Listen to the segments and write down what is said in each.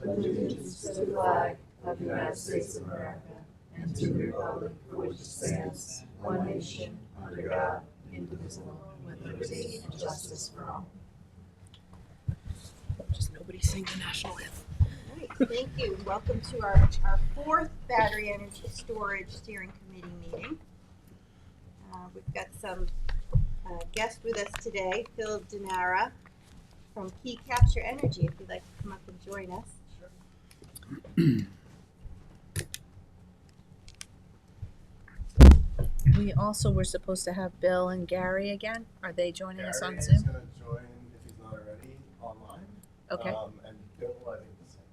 allegiance to the flag of the United States of America and to the republic for which it stands, one nation, under God, indivisible, with liberty and justice for all. Just nobody sing the national anthem. All right, thank you. Welcome to our fourth Battery Energy Storage Steering Committee meeting. We've got some guests with us today. Phil Dinara from Key Capture Energy, if you'd like to come up and join us. We also were supposed to have Bill and Gary again. Are they joining us on Gary is Zoom? going to join if he's not already online. Okay. And Bill, I think the same.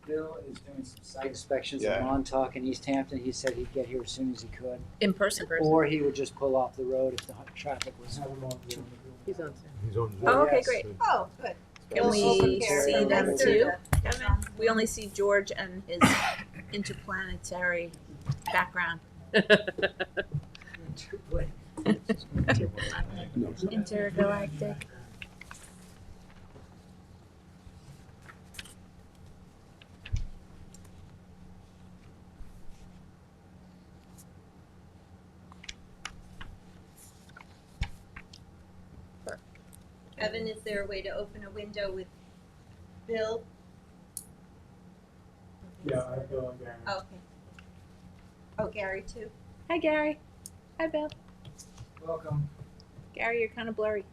Bill is doing some site inspections Yeah. in Montauk and East Hampton. He said he'd get here as soon as he could. In person. Or he would just pull off the road if the traffic was. He's on Zoom. He's on Zoom. Oh, okay, Yes. great. Oh, good. Can Bill's all we prepared. see them Thanks, too, Sarah. Kevin? We only see George and his interplanetary background. Intergalactic. Evan, is there a way to open a window with Bill? Yeah, I go and Gary. Oh, okay. Oh, Gary too? Hi, Gary. Hi, Bill. Welcome. Gary, you're kind of blurry.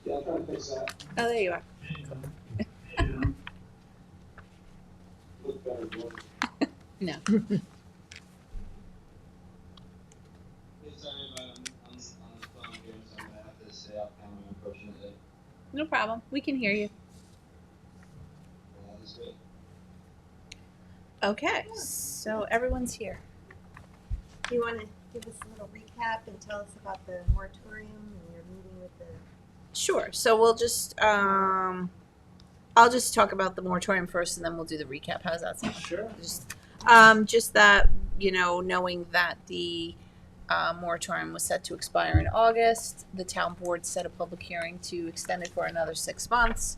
Yeah, I'll try to fix that. Oh, there you are. Look better, boy. No. Sorry, but I'm on the phone here, so I'm gonna have to stay off camera, unfortunately. No problem. We can hear you. That is great. Okay. So everyone's here. Do you want to give us a little recap and tell us about the moratorium and your meeting with the... Sure. So we'll just, I'll just talk about the moratorium first, and then we'll do the recap. How's that sound? Sure. Just that, knowing that the moratorium was set to expire in August, the town board set a public hearing to extend it for another 6 months.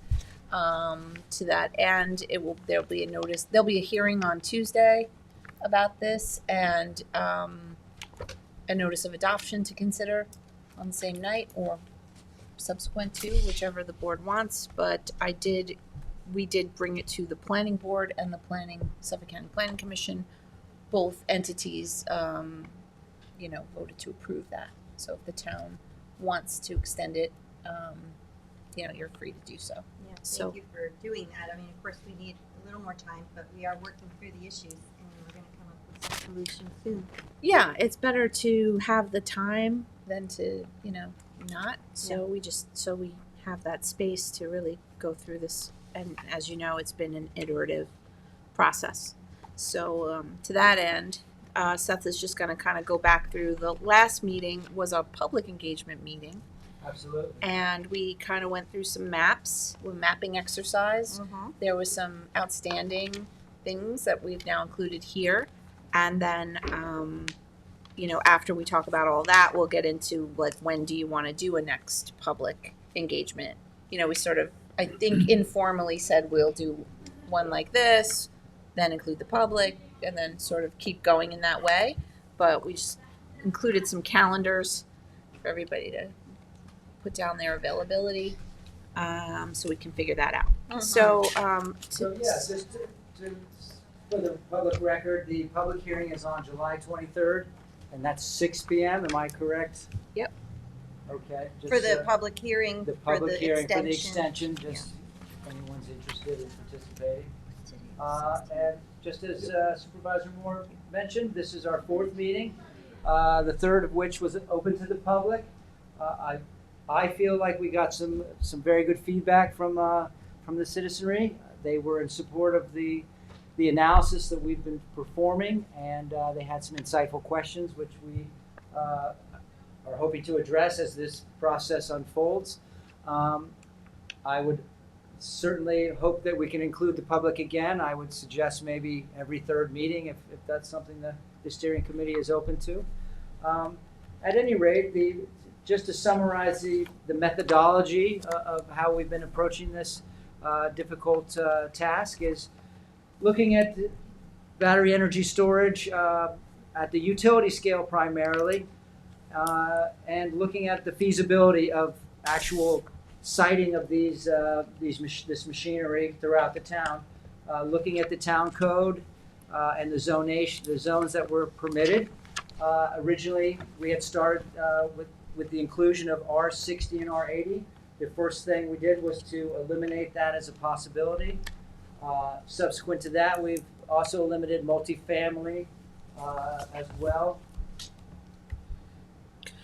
To that end, there'll be a hearing on Tuesday about this, and a notice of adoption to consider on the same night or subsequent to, whichever the board wants. But we did bring it to the planning board and the Suffolk County Planning Commission. Both entities, voted to approve that. So if the town wants to extend it, you're free to do so. Yeah, So- thank you for doing that. I mean, of course, we need a little more time, but we are working through the issues, and we're going to come up with some solutions soon. Yeah, it's better to have the time than to, not. So we have that space to really go through this. And as you know, it's been an iterative process. So to that end, Seth is just going to kind of go back through. The last meeting was a public engagement meeting, Absolutely. and we kind of went through some mapping exercise. There was some outstanding things that we've now included here. And then, after we talk about all that, we'll get into when do you want to do a next public engagement? We sort of, I think, informally said we'll do one like this, then include the public, and then sort of keep going in that way. But we just included some calendars for everybody to put down their availability, so we can figure that out. So, Just for the public record, the public hearing is on July 23rd, and that's 6 p.m. Am I correct? Yep. Okay. For the public hearing, the for public the hearing extension. for the extension, just if anyone's interested in participating. And just as Supervisor Moore mentioned, this is our fourth meeting, the third of which was open to the public. I feel like we got some very good feedback from the citizenry. They were in support of the analysis that we've been performing, and they had some insightful questions, which we are hoping to address as this process unfolds. I would certainly hope that we can include the public again. I would suggest maybe every third meeting if that's something that the steering committee is open to. At any rate, just to summarize the methodology of how we've been approaching this difficult task is looking at the battery energy storage at the utility scale primarily, and looking at the feasibility of actual siting of this machinery throughout the town, looking at the town code and the zones that were permitted. Originally, we had started with the inclusion of R60 and R80. The first thing we did was to eliminate that as a possibility. Subsequent to that, we've also limited multifamily as well.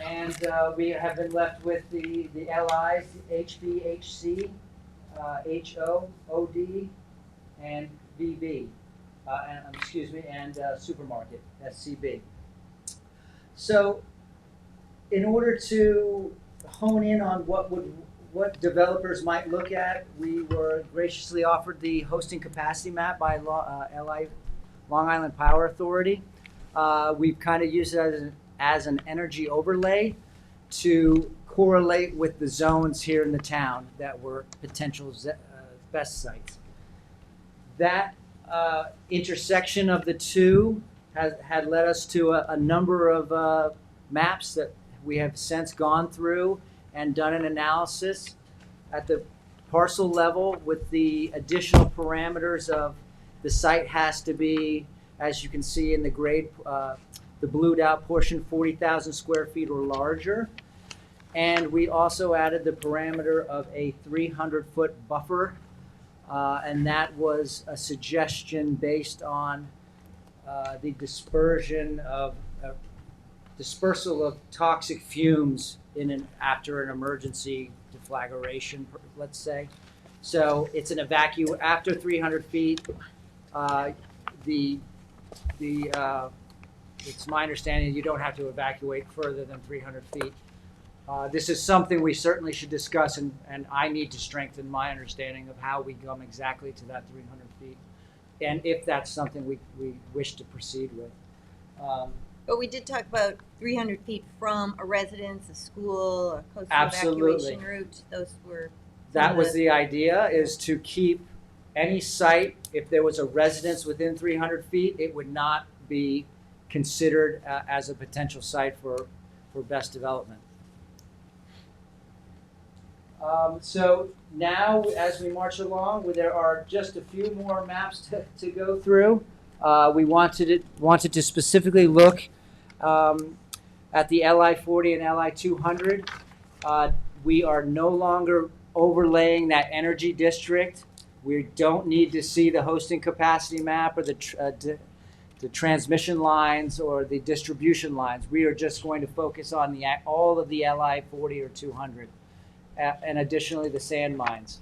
And we have been left with the LIs, HVHC, HO, OD, and VB, and supermarket, SCB. So in order to hone in on what developers might look at, we were graciously offered the hosting capacity map by LI, Long Island Power Authority. We've kind of used it as an energy overlay to correlate with the zones here in the town that were potential BESS sites. That intersection of the two had led us to a number of maps that we have since gone through and done an analysis at the parcel level with the additional parameters of the site has to be, as you can see in the grade, the blued out portion, 40,000 square feet or larger. And we also added the parameter of a 300-foot buffer, and that was a suggestion based on the dispersal of toxic fumes after an emergency deflagration, let's say. So it's an after 300 feet. It's my understanding you don't have to evacuate further than 300 feet. This is something we certainly should discuss, and I need to strengthen my understanding of how we come exactly to that 300 feet, and if that's something we wish to proceed with. But we did talk about 300 feet from a residence, a school, a coastal Absolutely. evacuation route. Those were. That was the idea, is to keep any site, if there was a residence within 300 feet, it would not be considered as a potential site for BESS development. So now, as we march along, there are just a few more maps to go through. We wanted to specifically look at the LI-40 and LI-200. We are no longer overlaying that energy district. We don't need to see the hosting capacity map or the transmission lines or the distribution lines. We are just going to focus on all of the LI-40 or 200, and additionally the sand mines.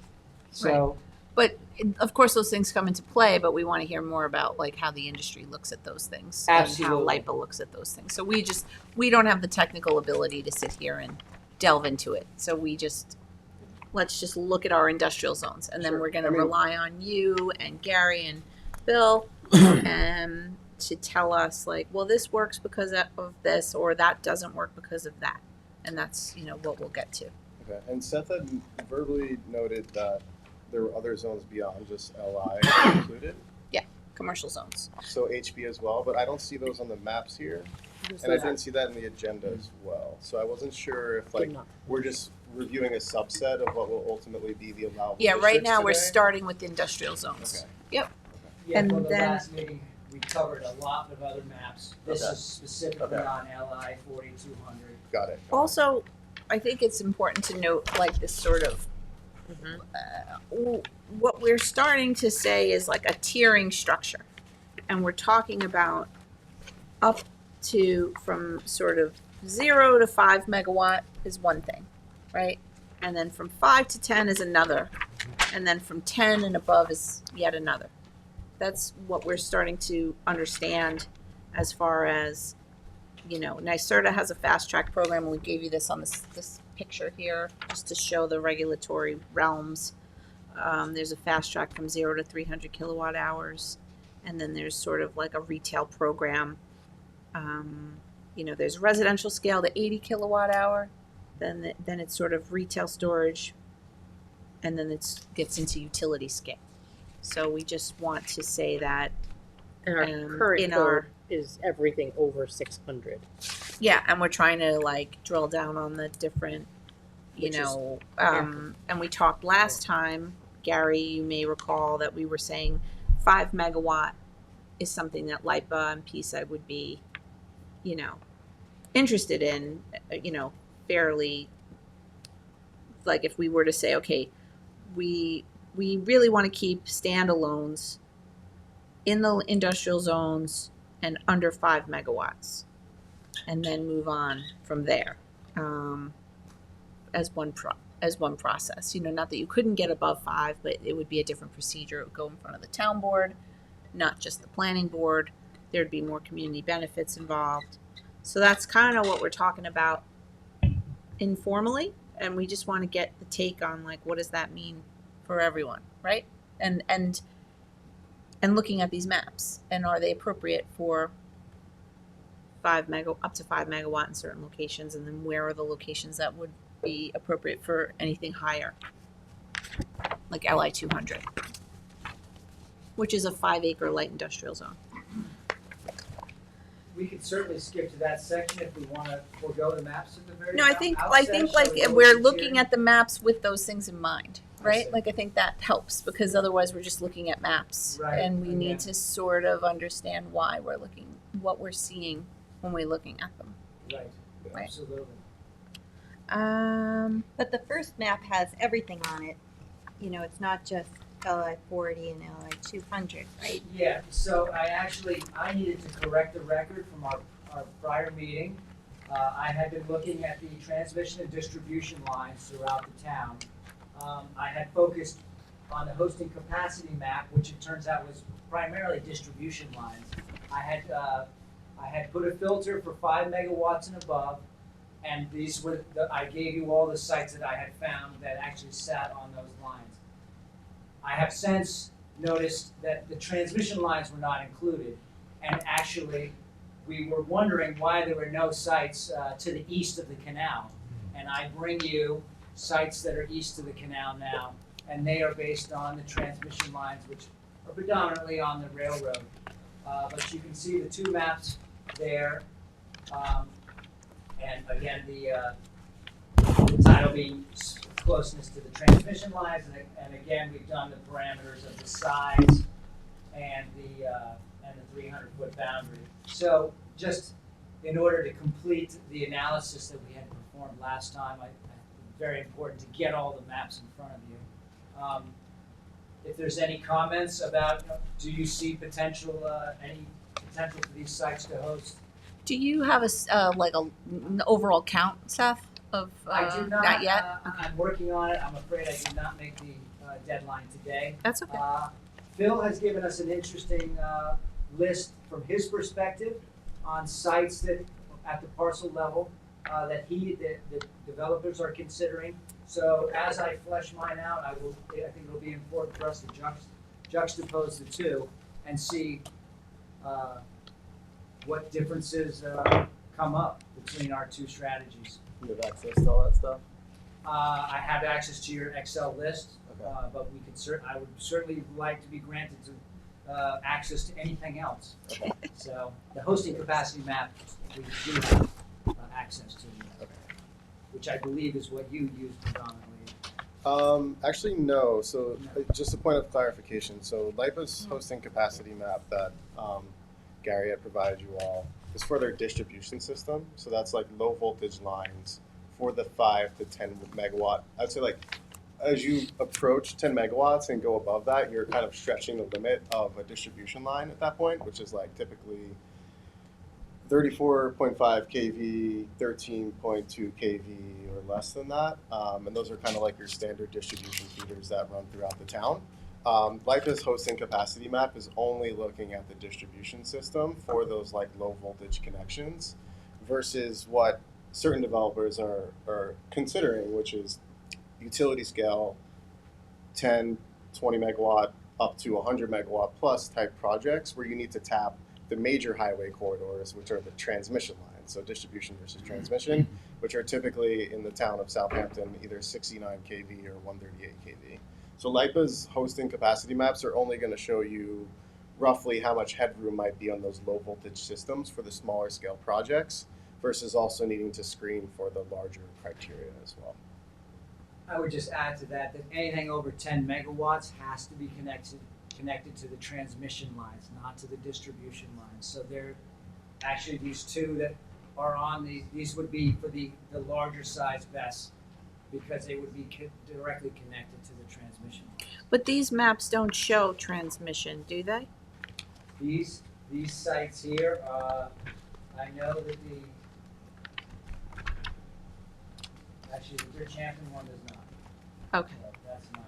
So. But of course, those things come into play. But we want to hear more about like how the industry looks at those things, Absolutely. and how LIPA looks at those things. So we don't have the technical ability to sit here and delve into it. So let's just look at our industrial zones, and then Sure. we're going to I mean- rely on you and Gary and Bill to tell us like, well, this works because of this, or that doesn't work because of that, and that's what we'll get to. Okay, and Seth had verbally noted that there were other zones beyond just LI included, Commercial zones. so HB as well, but I don't see those on the maps here, and I didn't see that in the agenda as well. So I wasn't sure if we're just reviewing a subset of what will ultimately be the allowable Yeah, right districts now we're today? starting with industrial zones. Okay. Yep. Yeah, And for the then- last meeting, we covered a lot of other maps. This Okay. is specifically Okay. on LI 4200. Got it. Also, I think it's important to note like this sort of what we're starting to say is like a tiering structure, and we're talking about up to from sort of 0 to 5 megawatt is one thing, right? And then from 5 to 10 is another, and then from 10 and above is yet another. That's what we're starting to understand as far as, NYSERDA has a fast track program, and we gave you this on this picture here just to show the regulatory realms. There's a fast track from 0 to 300 kilowatt hours, and then there's sort of like a retail program. There's residential scale to 80 kilowatt hour, then it's sort of retail storage and then it gets into utility scale. So we just want to say that, And our current in code our, is everything over 600. yeah, and we're trying to like drill down on the different, you Which is know, and we talked last time, Gary, you may recall that we were saying 5 megawatt is something that LIPA and PISA would be, you know, interested in, you know, fairly, like if we were to say, okay, we really want to keep standalones in the industrial zones and under 5 megawatts, and then move on from there, as one process. You know, not that you couldn't get above 5, but it would be a different procedure. It would go in front of the town board, not just the planning board. There'd be more community benefits involved. So that's kind of what we're talking about informally, and we just want to get the take on like what does that mean for everyone, right? And looking at these maps, and are they appropriate for up to 5 megawatt in certain locations, and then where are the locations that would be appropriate for anything higher, like LI 200, which is a 5-acre light industrial zone. We could certainly skip to that section if we want to forego the maps at the very No, I outset. think Shall like we go we're with looking tiering? at the maps with those things in mind, I right? see. Like I think that helps, because otherwise we're just looking at maps, Right, and we again. need to sort of understand why we're looking, what we're seeing when we're looking at them. Right, Right. absolutely. But the first map has everything on it. You know, it's not just LI 40 and LI 200, right? Yeah, so I needed to correct the record from our prior meeting. I had been looking at the transmission and distribution lines throughout the town. I had focused on the hosting capacity map, which it turns out was primarily distribution lines. I had put a filter for 5 megawatts and above, and these were I gave you all the sites that I had found that actually sat on those lines. I have since noticed that the transmission lines were not included, and actually we were wondering why there were no sites to the east of the canal. And I bring you sites that are east of the canal now, and they are based on the transmission lines, which are predominantly on the railroad. But you can see the two maps there. And again, the title being closeness to the transmission lines, and again, we've done the parameters of the size and the 300-foot boundary. So just in order to complete the analysis that we had performed last time, it's very important to get all the maps in front of you. If there's any comments about, do you see any potential for these sites to host? Do you have an overall count, Seth, of I do not yet? I'm working on it. I'm afraid I did not make the deadline today. That's okay. Phil has given us an interesting list from his perspective on sites that at the parcel level that the developers are considering. So as I flesh mine out, I think it'll be important for us to juxtapose the two and see what differences come up between our two strategies. You have access to all that stuff? I have access to your Excel list, Okay. but we could I would certainly like to be granted to access to anything else. Okay. So the hosting capacity map, we do have access to, Okay. which I believe is what you use predominantly. Actually, no. So just a point of clarification. So LIPA's hosting capacity map that Gary had provided you all is for their distribution system. So that's like low voltage lines for the 5 to 10 megawatt. I'd say like as you approach 10 megawatts and go above that, you're kind of stretching the limit of a distribution line at that point, which is like typically 34.5 kV, 13.2 kV, or less than that. And those are kind of like your standard distribution feeders that run throughout the town. LIPA's hosting capacity map is only looking at the distribution system for those like low voltage connections versus what certain developers are considering, which is utility scale 10, 20 megawatt up to 100 megawatt plus type projects where you need to tap the major highway corridors, which are the transmission lines, so distribution versus transmission, which are typically in the town of Southampton, either 69 kV or 138 kV. So LIPA's hosting capacity maps are only going to show you roughly how much headroom might be on those low voltage systems for the smaller scale projects, versus also needing to screen for the larger criteria as well. I would just add to that anything over 10 megawatts has to be connected to the transmission lines, not to the distribution lines. So they're actually these two that are on these would be for the larger size BESS, because they would be directly connected to the transmission lines. But these maps don't show transmission, do they? These sites here, I know that actually the Bridgehampton one does not. Okay. So that's mine.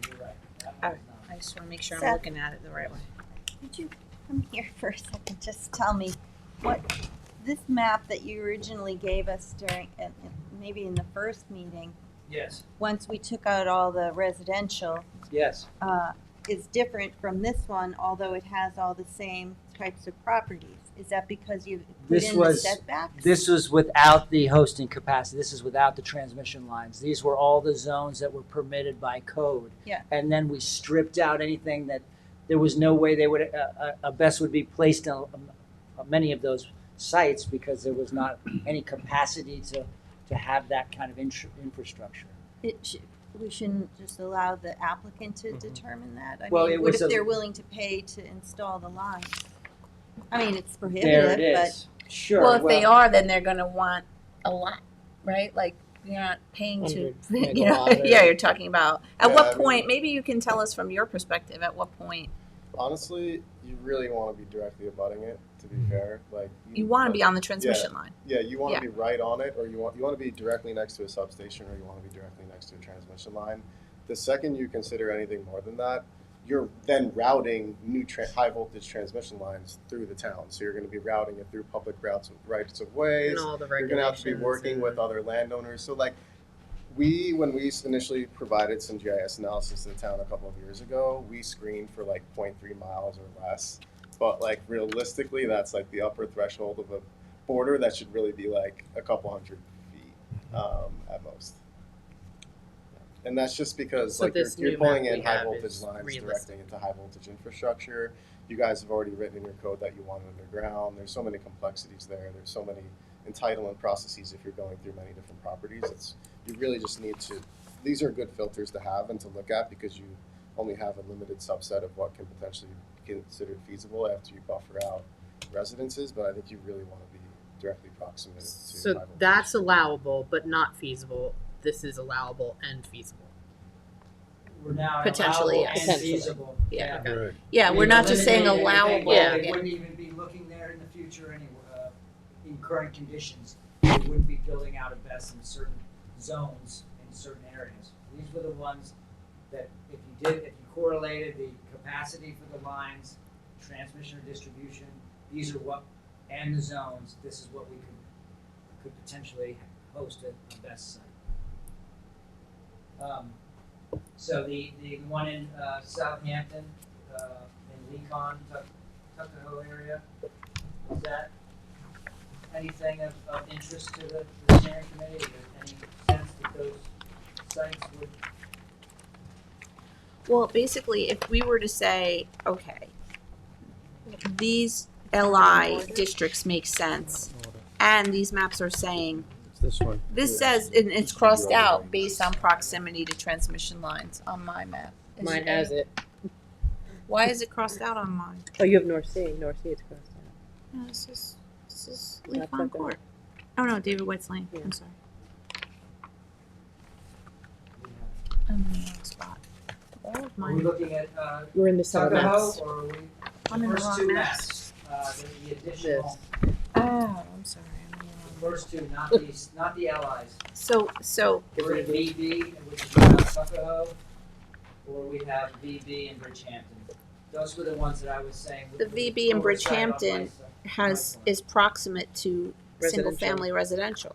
You're right. That All one right. does I not. just want to make sure I'm Seth. looking at it the right way. Could you come here for a second? Just tell me what this map that you originally gave us during, maybe in the first meeting, Yes. once we took out all the residential, Yes. is different from this one, although it has all the same types of properties. Is that because you put This in the was- setbacks? This was without the hosting capacity. This is without the transmission lines. These were all the zones that were permitted by code. Yeah. And then we stripped out anything that there was no way they would a BESS would be placed on many of those sites, because there was not any capacity to have that kind of infrastructure. We shouldn't just allow the applicant to determine that? I Well, mean, it what was if a- they're willing to pay to install the lines? I mean, it's There prohibitive, it but is. Sure. Well, if they are, then they're going to want a lot, right? Like you're not paying to, 100 you know, megawatt or- yeah, you're talking about. At Yeah, what I mean- point, maybe you can tell us from your perspective, at what point Honestly, you really want to be directly abutting it, to be fair. Like you want to be on the transmission line. Yeah, you want Yeah. to be right on it, or you want to be directly next to a substation, or you want to be directly next to a transmission line. The second you consider anything more than that, you're then routing new high voltage transmission lines through the town. So you're going to be routing it through public rights of ways. And all the You're going to have to be regulations working and- with other landowners. So like when we initially provided some GIS analysis to the town a couple of years ago, we screened for like 0.3 miles or less. But like realistically, that's like the upper threshold of a border that should really be like a couple hundred feet at most. And that's just because So like you're, this you're new pulling map in we high have voltage is lines realistic. directing into high voltage infrastructure. You guys have already written in your code that you want it underground. There's so many complexities there. There's so many entitlement processes if you're going through many different properties. You really just need to, these are good filters to have and to look at, because you only have a limited subset of what can potentially be considered feasible after you buffer out residences, but I think you really want to be directly proximate to high So voltage. that's allowable, but not feasible. This is allowable and feasible. We're now Potentially, allowable yes. and Potentially. feasible. Yeah. Right. Yeah, we're not just saying Eliminating anything allowable. where They Yeah. wouldn't even be looking there in the future anyway, in current conditions. They wouldn't be building out a BESS in certain zones in certain areas. These were the ones that if you correlated the capacity for the lines, transmission or distribution, these are what, and the zones, this is what we could potentially host a BESS site. So the one in Southampton, in Lecon, Tuckahoe area, is that anything of interest to the steering committee? Is there any sense that those sites would? Well, basically, if we were to say, okay, these LI districts make sense, and these maps are saying, It's this one. this says, and it's crossed out based on proximity to transmission lines on my map. Is Mine has it. Why is it crossed out on mine? Oh, you have North Sea. North Sea is crossed out. No, this is That's Lee okay. Court. Oh no, David White's Lane. Yeah. I'm sorry. I'm in the wrong spot. All of Are we mine. looking at We're in the summer Tuckahoe, maps. or are we, I'm the in the first wrong two maps. maps, the additional, Oh, I'm sorry. I'm in the the wrong. first two, not the allies. So We're in VB, which is around Tuckahoe, or we have VB and Bridgehampton. Those were the ones that I was saying. The VB in oversight on my Bridgehampton side. is proximate to single family residential.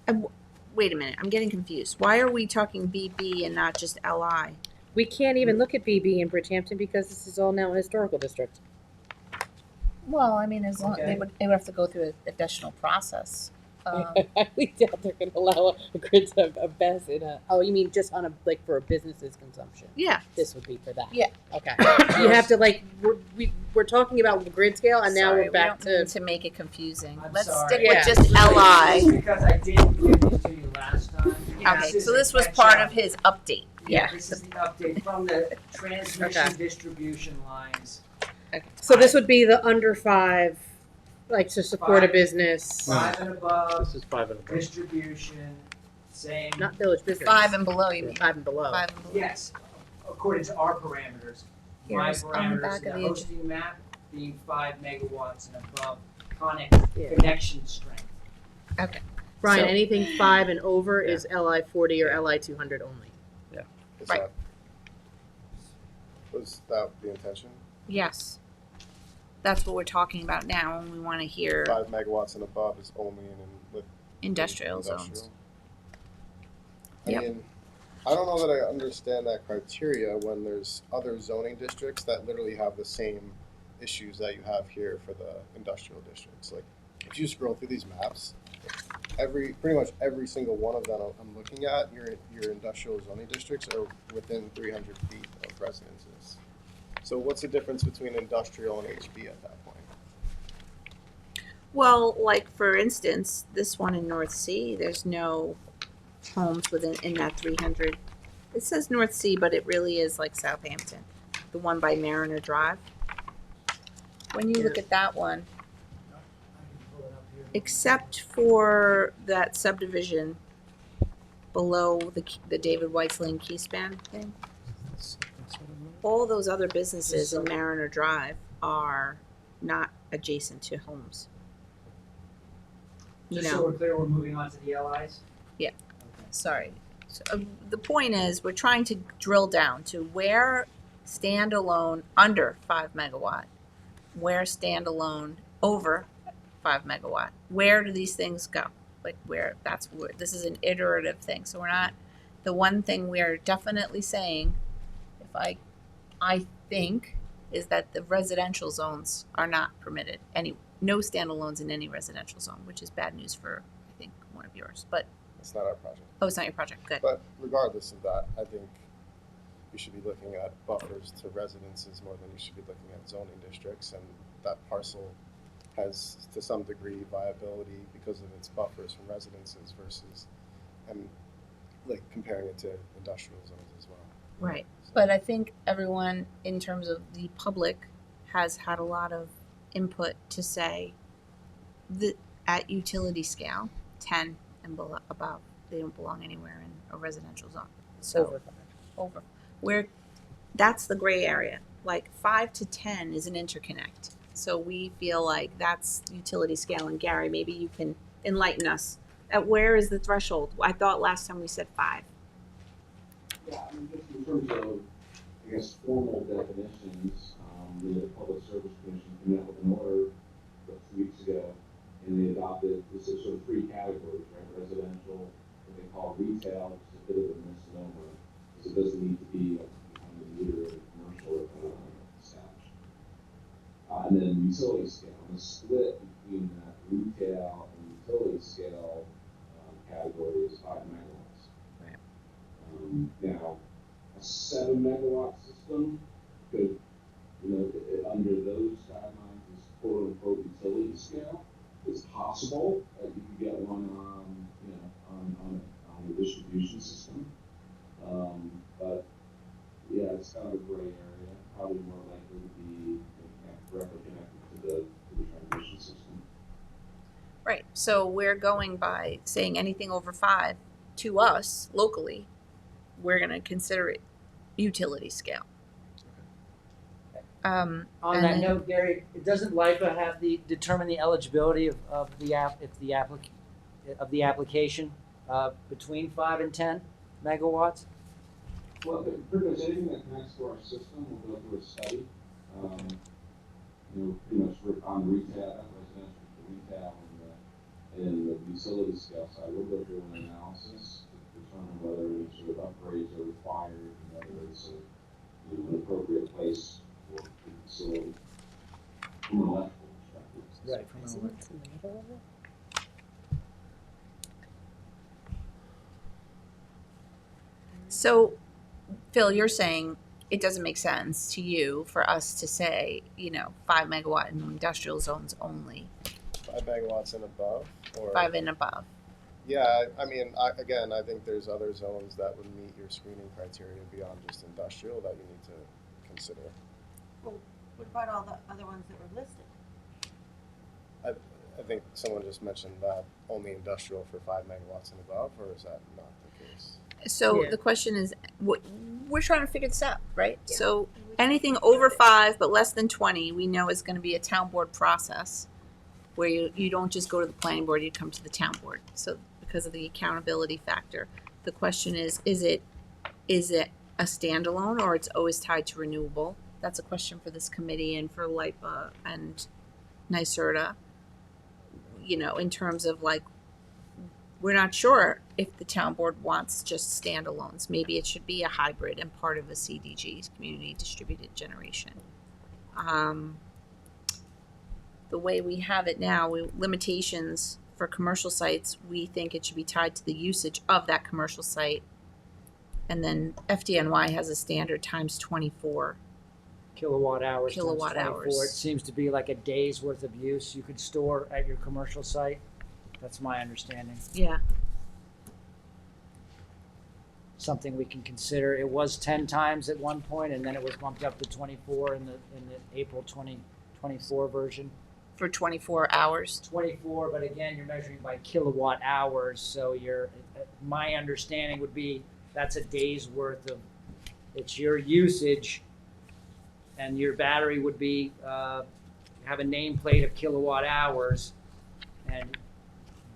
And wait a minute, I'm getting confused. Why are we talking VB and not just LI? We can't even look at BB in Bridgehampton because this is all now a historical district. Well, I mean, as long Okay. they would have to go through an additional process I highly doubt they're gonna allow a grid a BESS in a, oh, you mean just on a, like for a business's consumption? Yeah. This would be for that? Yeah. Okay. You have to like, we're talking about the grid scale and now Sorry, we're back we don't mean to, to make it confusing. I'm Let's sorry. stick Yeah. with just LI. Just because I didn't give these to you last time. Okay, so this was a part catch-up. of his update. Yeah, this is the update from the transmission Okay. distribution lines. so this would be the under 5, like to support a 5. business, 5 and above, This is 5 and above. distribution, same. not village business. 5 and below, you mean? 5 and below. 5 and below. Yes, according to our parameters. My Here's on the parameters back in of the the hosting map being 5 megawatts and above Yeah. connection strength. Okay. Brian, So- anything 5 and over Yeah. is LI 40 or LI 200 only. Is Right. that, was that the intention? Yes. That's what we're talking about now, and we want to hear 5 megawatts and above is only with industrial zones. I Yep. mean, I don't know that I understand that criteria when there's other zoning districts that literally have the same issues that you have here for the industrial districts. Like, if you scroll through these maps, pretty much every single one of them I'm looking at, your industrial zoning districts are within 300 feet of residences. So what's the difference between industrial and HB at that point? Well, like for instance, this one in North Sea, there's no homes in that 300. It says North Sea, but it really is like Southampton, the one by Mariner Drive. When you look at that one, I can pull it up here. except for that subdivision below the David White's Lane Keyspan thing, all those other businesses in Mariner Drive are not adjacent to homes. You Just so know, we're clear, we're moving on to the LIs? Yeah. Okay. sorry. So, the point is, we're trying to drill down to where standalone under 5 megawatt, where standalone over 5 megawatt. Where do these things go? Like where? That's where this is an iterative thing. So we're not. The one thing we are definitely saying, if I think, is that the residential zones are not permitted. No standalones in any residential zone, which is bad news for I think one of yours. But It's not our project. oh, it's not your project. Good. But regardless of that, I think you should be looking at buffers to residences more than you should be looking at zoning districts, and that parcel has to some degree viability because of its buffers from residences versus, and like comparing it to industrial zones as well. Right. But I think everyone, in terms of the public, has had a lot of input to say that at utility scale, 10 and below, above, they don't belong anywhere in a residential zone. So over. Where that's the gray area. Like 5 to 10 is an interconnect. So we feel like that's utility scale. And Gary, maybe you can enlighten us. At where is the threshold? I thought last time we said 5. Yeah, I mean, just in terms of, I guess, formal definitions, the Public Service Commission came out with an order about 2 weeks ago, and they adopted, this is sort of 3 categories, right? Residential, what they call retail, which is a bit of a misnomer, because it doesn't need to be behind the meter or commercial establishment. And then utility scale, and the split between that retail and utility scale category is 5 megawatts. Right. Now, a 7 megawatt system could, under those guidelines is quote unquote utility scale. It's possible that you could get one on a distribution system. But yeah, it's kind of a gray area, probably more likely to be directly connected to the transmission system. Right. So we're going by saying anything over 5 to us locally, we're going to consider it utility scale. On And that then- note, Gary, doesn't LIPA have determine the eligibility of the application between 5 and 10 megawatts? Well, pretty much anything that connects to our system will go through a study. Pretty much on retail, residential retail, and the utility scale side, we'll go through an analysis to determine whether any sort of upgrades are required and whether it's an appropriate place for the facility from an electrical perspective. Right. So, Phil, you're saying it doesn't make sense to you for us to say, 5 megawatt in industrial zones only, 5 megawatts and above, or 5 and above. yeah. I mean, again, I think there's other zones that would meet your screening criteria beyond just industrial that you need to consider. Well, what about all the other ones that were listed? I think someone just mentioned that only industrial for 5 megawatts and above, or is that not the case? So Yeah. the question is, we're trying to figure this out, right? Yeah. So anything over 5 but less than 20, we know is going to be a town board process where you don't just go to the planning board, you come to the town board. So because of the accountability factor, the question is it a standalone or it's always tied to renewable? That's a question for this committee and for LIPA and NYSERDA. In terms of we're not sure if the town board wants just standalones. Maybe it should be a hybrid and part of a CDG, community distributed generation. The way we have it now, limitations for commercial sites, we think it should be tied to the usage of that commercial site. And then FDNY has a standard times 24. Kilowatt hours. times Kilowatt 24. hours. It seems to be like a day's worth of use you could store at your commercial site. That's my understanding. Yeah. Something we can consider. It was 10 times at one point, and then it was bumped up to 24 in the April 2024 version. For 24 hours. 24, but again, you're measuring by kilowatt hours, so my understanding would be that's a day's worth of, it's your usage, and your battery would be, have a nameplate of kilowatt hours, and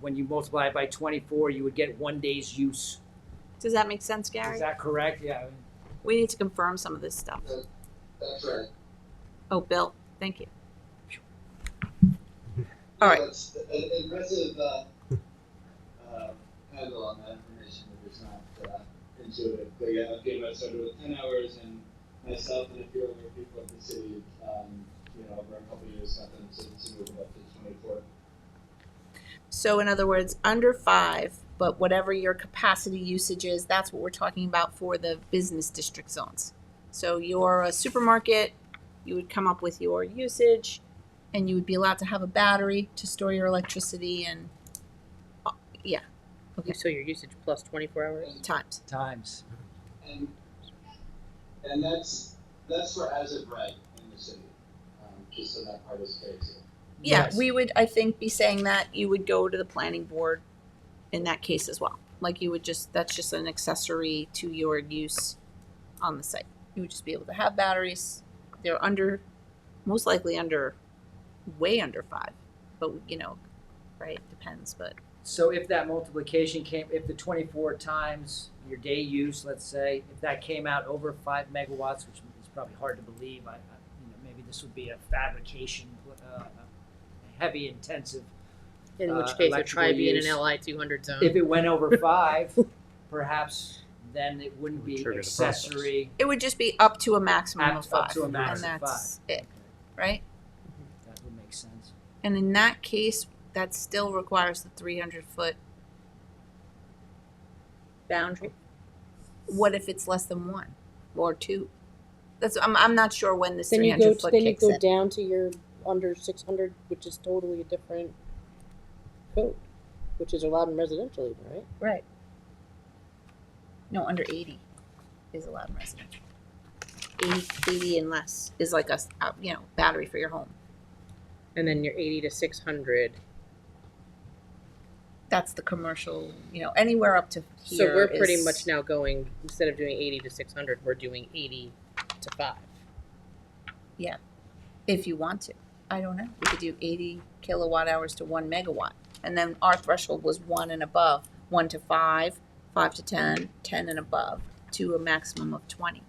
when you multiply it by 24, you would get 1 day's use. Does that make sense, Gary? Is that correct? Yeah. We need to confirm some of this stuff. That's right. Oh, Bill, thank you. All right. It's an impressive handle on that information that is not intuitive. But yeah, again, I started with 10 hours, and myself and a few other people at the city, over a couple of years got them to move it up to 24. So in other words, under 5, but whatever your capacity usage is, that's what we're talking about for the business district zones. So you're a supermarket, you would come up with your usage, and you would be allowed to have a battery to store your electricity and, yeah. Okay. So your usage plus 24 hours? Times. And that's for as of right in the city, just so that part is clear too. Yeah, Yes. we would, I think, be saying that you would go to the planning board in that case as well. Like you would that's just an accessory to your use on the site. You would just be able to have batteries. They're most likely way under 5, but right, depends, but. So if that multiplication if the 24 times your day use, let's say, if that came out over 5 megawatts, which is probably hard to believe, maybe this would be a fabrication, heavy intensive. In which case, it'd electrical probably be in use. an LI 200 zone. If it went over 5, perhaps then it wouldn't be Trigger the accessory. It would just be up to a maximum of 5. Up to a max and of that's 5. it, right? That would make sense. And in that case, that still requires the 300-foot boundary. What if it's less than 1 or 2? I'm not sure when this 300-foot Then you kicks go in. down to your under 600, which is totally a different code, which is allowed in residential even, right? Right. No, under 80 is allowed in residential. 80 and less is like a battery for your home. And then your 80 to 600. That's the commercial, anywhere up to here. So we're pretty is- much now going, instead of doing 80 to 600, we're doing 80 to 5. If you want to. I don't know. We could do 80 kilowatt hours to 1 megawatt. And then our threshold was 1 and above. 1 to 5, 5 to 10, 10 and above, to a maximum of 20.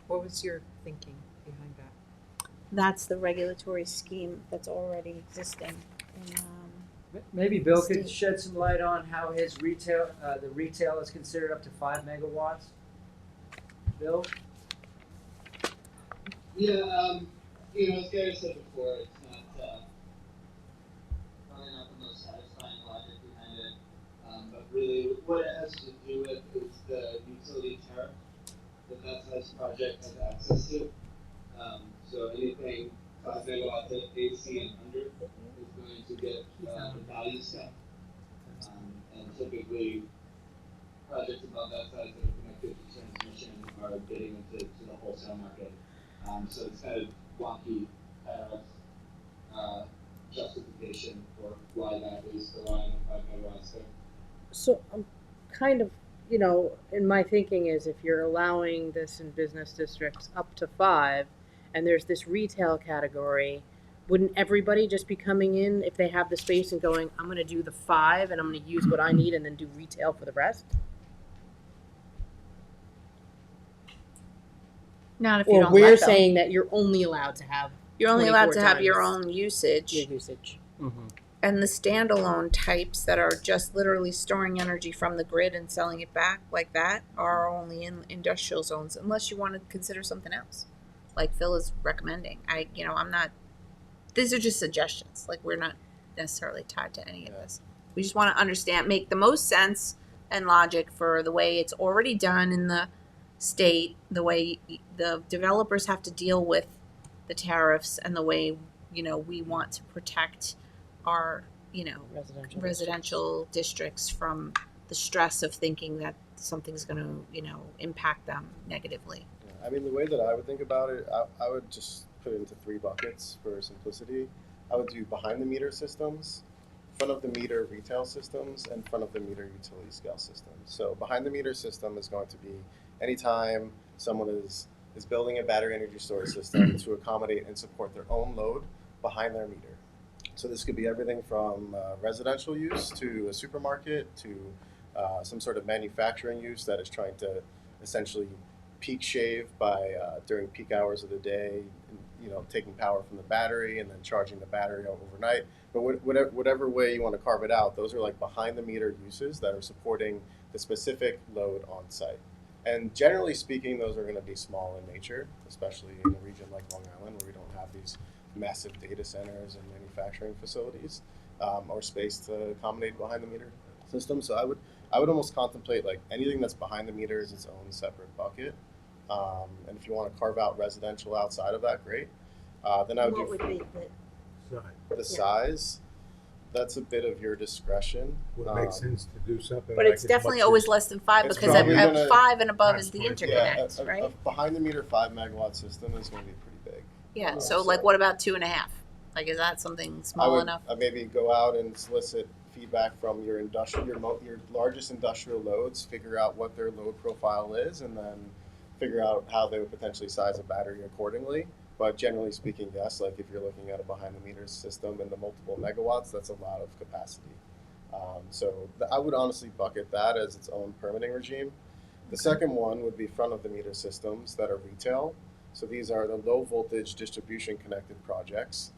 What was your thinking behind that? That's the regulatory scheme that's already existing. Maybe Bill could Steve. shed some light on how his retail, the retail is considered up to 5 megawatts. Bill? Yeah, as Gary said before, it's not probably not the most satisfying logic behind it. But really, what it has to do with is the utility tariff that size project has access to. So anything 5 megawatts of AC and under is going to get the value step. And typically, projects above that size that are connected to transmission are getting into the wholesale market. So it's kind of wonky justification for why that is relying on 5 megawatts. So I'm kind of, you know, in my thinking is if you're allowing this in business districts up to 5, and there's this retail category, wouldn't everybody just be coming in if they have the space and going, I'm going to do the 5 and I'm going to use what I need and then do retail for the rest? Not if you Or don't we're let them. saying that you're only allowed to have You're only allowed 24 to have your times own usage. your usage. Mm-hmm. And the standalone types that are just literally storing energy from the grid and selling it back like that are only in industrial zones, unless you want to consider something else, like Phil is recommending. I'm not. These are just suggestions. Like, we're not necessarily tied to any of this. We just want to understand, make the most sense and logic for the way it's already done in the state, the way the developers have to deal with the tariffs, and the way we want to protect our residential districts from the stress of thinking that something's going to impact them negatively. I mean, the way that I would think about it, I would just put it into 3 buckets for simplicity. I would do behind the meter systems, front of the meter retail systems, and front of the meter utility scale systems. So behind the meter system is going to be anytime someone is building a battery energy storage system to accommodate and support their own load behind their meter. So this could be everything from residential use to a supermarket to some sort of manufacturing use that is trying to essentially peak shave by during peak hours of the day, taking power from the battery and then charging the battery overnight. But whatever way you want to carve it out, those are like behind the meter uses that are supporting the specific load on site. And generally speaking, those are going to be small in nature, especially in a region like Long Island where we don't have these massive data centers and manufacturing facilities or space to accommodate behind the meter system. So I would almost contemplate like anything that's behind the meter is its own separate bucket. And if you want to carve out residential outside of that, great. Then I would What do would be the size. That's a bit of your discretion. Would make sense to do something. But like it's as definitely much always as- less than 5 It's because at probably gonna- 5 and above is the Times 20. interconnect, a right? behind the meter 5 megawatt system is going to be pretty big. Yeah. So like, what about 2.5? Like, is that something small enough? I maybe go out and solicit feedback from your your largest industrial loads, figure out what their load profile is, and then figure out how they would potentially size a battery accordingly. But generally speaking, yes, like if you're looking at a behind the meter system in the multiple megawatts, that's a lot of capacity. I would honestly bucket that as its own permitting regime. The second one would be front of the meter systems that are retail. So these are the low voltage distribution connected projects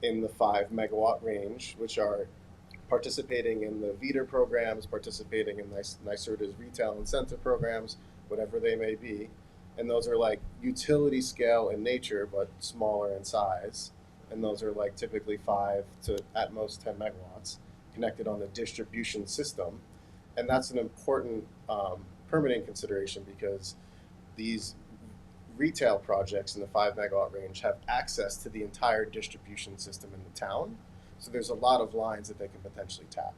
in the 5 megawatt range, which are participating in the VEDR programs, participating in NYSERDA's retail incentive programs, whatever they may be. And those are like utility scale in nature, but smaller in size. And those are like typically 5 to at most 10 megawatts connected on the distribution system. And that's an important permitting consideration because these retail projects in the 5 megawatt range have access to the entire distribution system in the town. So there's a lot of lines that they can potentially tap.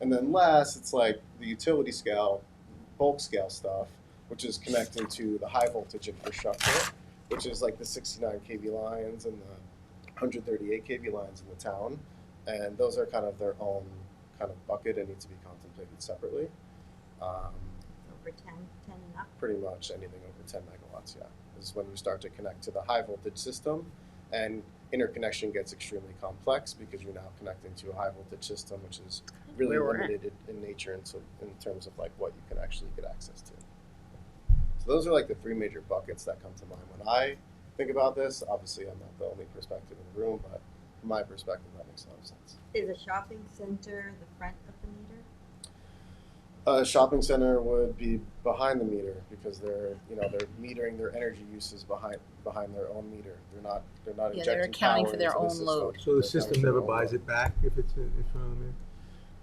And then last, it's like the utility scale, bulk scale stuff, which is connecting to the high voltage infrastructure, which is like the 69 kV lines and the 138 kV lines in the town. And those are kind of their own kind of bucket and need to be contemplated separately. over 10 and up? Pretty much anything over 10 megawatts, yeah. This is when you start to connect to the high voltage system, and interconnection gets extremely complex because you're now connecting to a high voltage system, which is really Where we're at. limited in nature in terms of like what you can actually get access to. So those are like the 3 major buckets that come to mind when I think about this. Obviously, I'm not the only perspective in the room, but from my perspective, that makes a lot of sense. Is a shopping center the front of the meter? A shopping center would be behind the meter because they're metering their energy uses behind their own meter. They're not Yeah, injecting they're accounting power for their into the own system. load. So the They're system accounting for never their own buys load. it back if it's in front of me?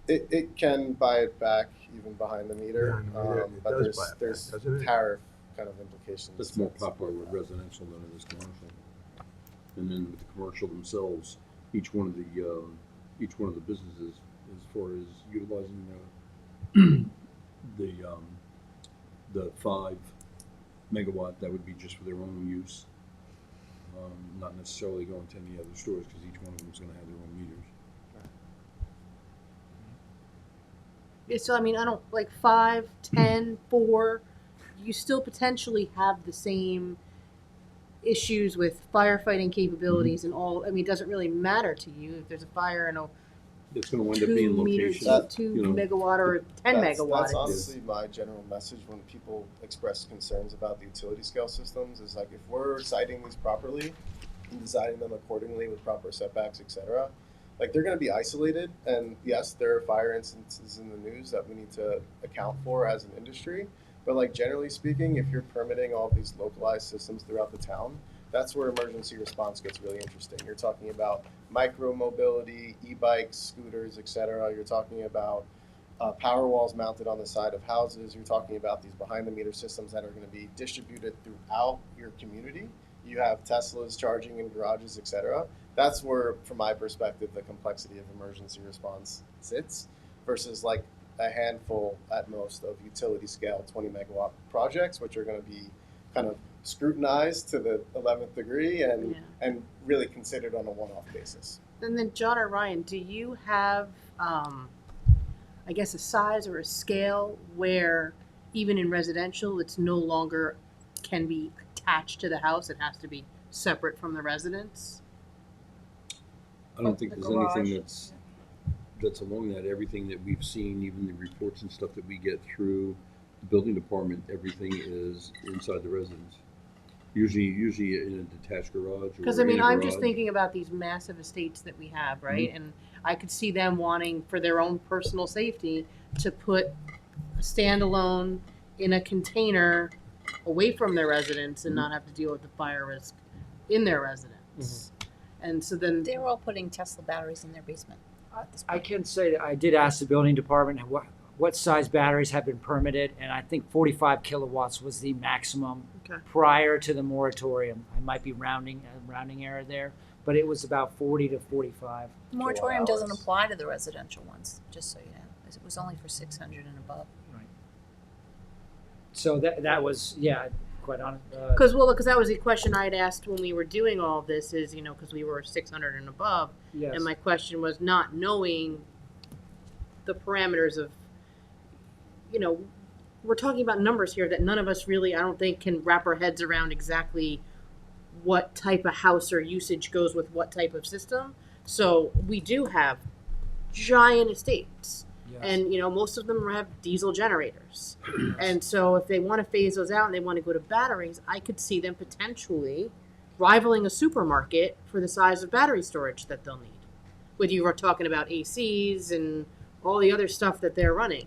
It can buy it back even behind the meter, Yeah, I know, it but does buy it back, there's doesn't it? tariff kind of implications. That's more that popular support with that. residential than it is commercial. And then with the commercial themselves, each one of the businesses, as far as utilizing the 5 megawatt, that would be just for their own use, not necessarily going to any other stores, because each one of them is going to have their own meters. Yeah, so I mean, I don't like 5, 10, 4. You still potentially have the same issues with firefighting capabilities and all. I mean, it doesn't really matter to you if there's a fire in a It's going to wind up being 2 meters, location. 2 you know, megawatt or 10 That's megawatt. honestly my general message when people express concerns about the utility scale systems is like, if we're siting these properly and designing them accordingly with proper setbacks, etc., like they're going to be isolated. And yes, there are fire instances in the news that we need to account for as an industry. But like generally speaking, if you're permitting all these localized systems throughout the town, that's where emergency response gets really interesting. You're talking about micro mobility, e-bikes, scooters, etc. You're talking about power walls mounted on the side of houses. You're talking about these behind the meter systems that are going to be distributed throughout your community. You have Teslas charging in garages, etc. That's where, from my perspective, the complexity of emergency response sits versus like a handful at most of utility scale 20 megawatt projects, which are going to be kind of scrutinized to the 11th degree and really considered on a one-off basis. And then John or Ryan, do you have, I guess, a size or a scale where even in residential, it's no longer can be attached to the house? It has to be separate from the residence? I don't think The there's anything garage. that's along that. Everything that we've seen, even the reports and stuff that we get through the building department, everything is inside the residence. Usually in a detached garage. Because I mean, I'm just thinking about these massive estates that we have, right? Mm-hmm. And I could see them wanting, for their own personal safety, to put a standalone in a container away from their residence and not have to deal with the fire risk in their residence. And so then They're all putting Tesla batteries in their basement at this I point. can say that I did ask the building department what size batteries have been permitted, and I think 45 kilowatts was the maximum Okay. prior to the moratorium. I might be rounding error there, but it was about 40 to 45. The moratorium doesn't hours. apply to the residential ones, just so you know. It was only for 600 and above. So that was, yeah, quite honest. Because that was the question I'd asked when we were doing all this is, because we were 600 and above. Yes. And my question was not knowing the parameters of, we're talking about numbers here that none of us really, I don't think, can wrap our heads around exactly what type of house or usage goes with what type of system. So we do have giant estates. Yes. And, most of them have diesel generators. And so if they want to phase those out and they want to go to batteries, I could see them potentially rivaling a supermarket for the size of battery storage that they'll need. Whether you are talking about ACs and all the other stuff that they're running.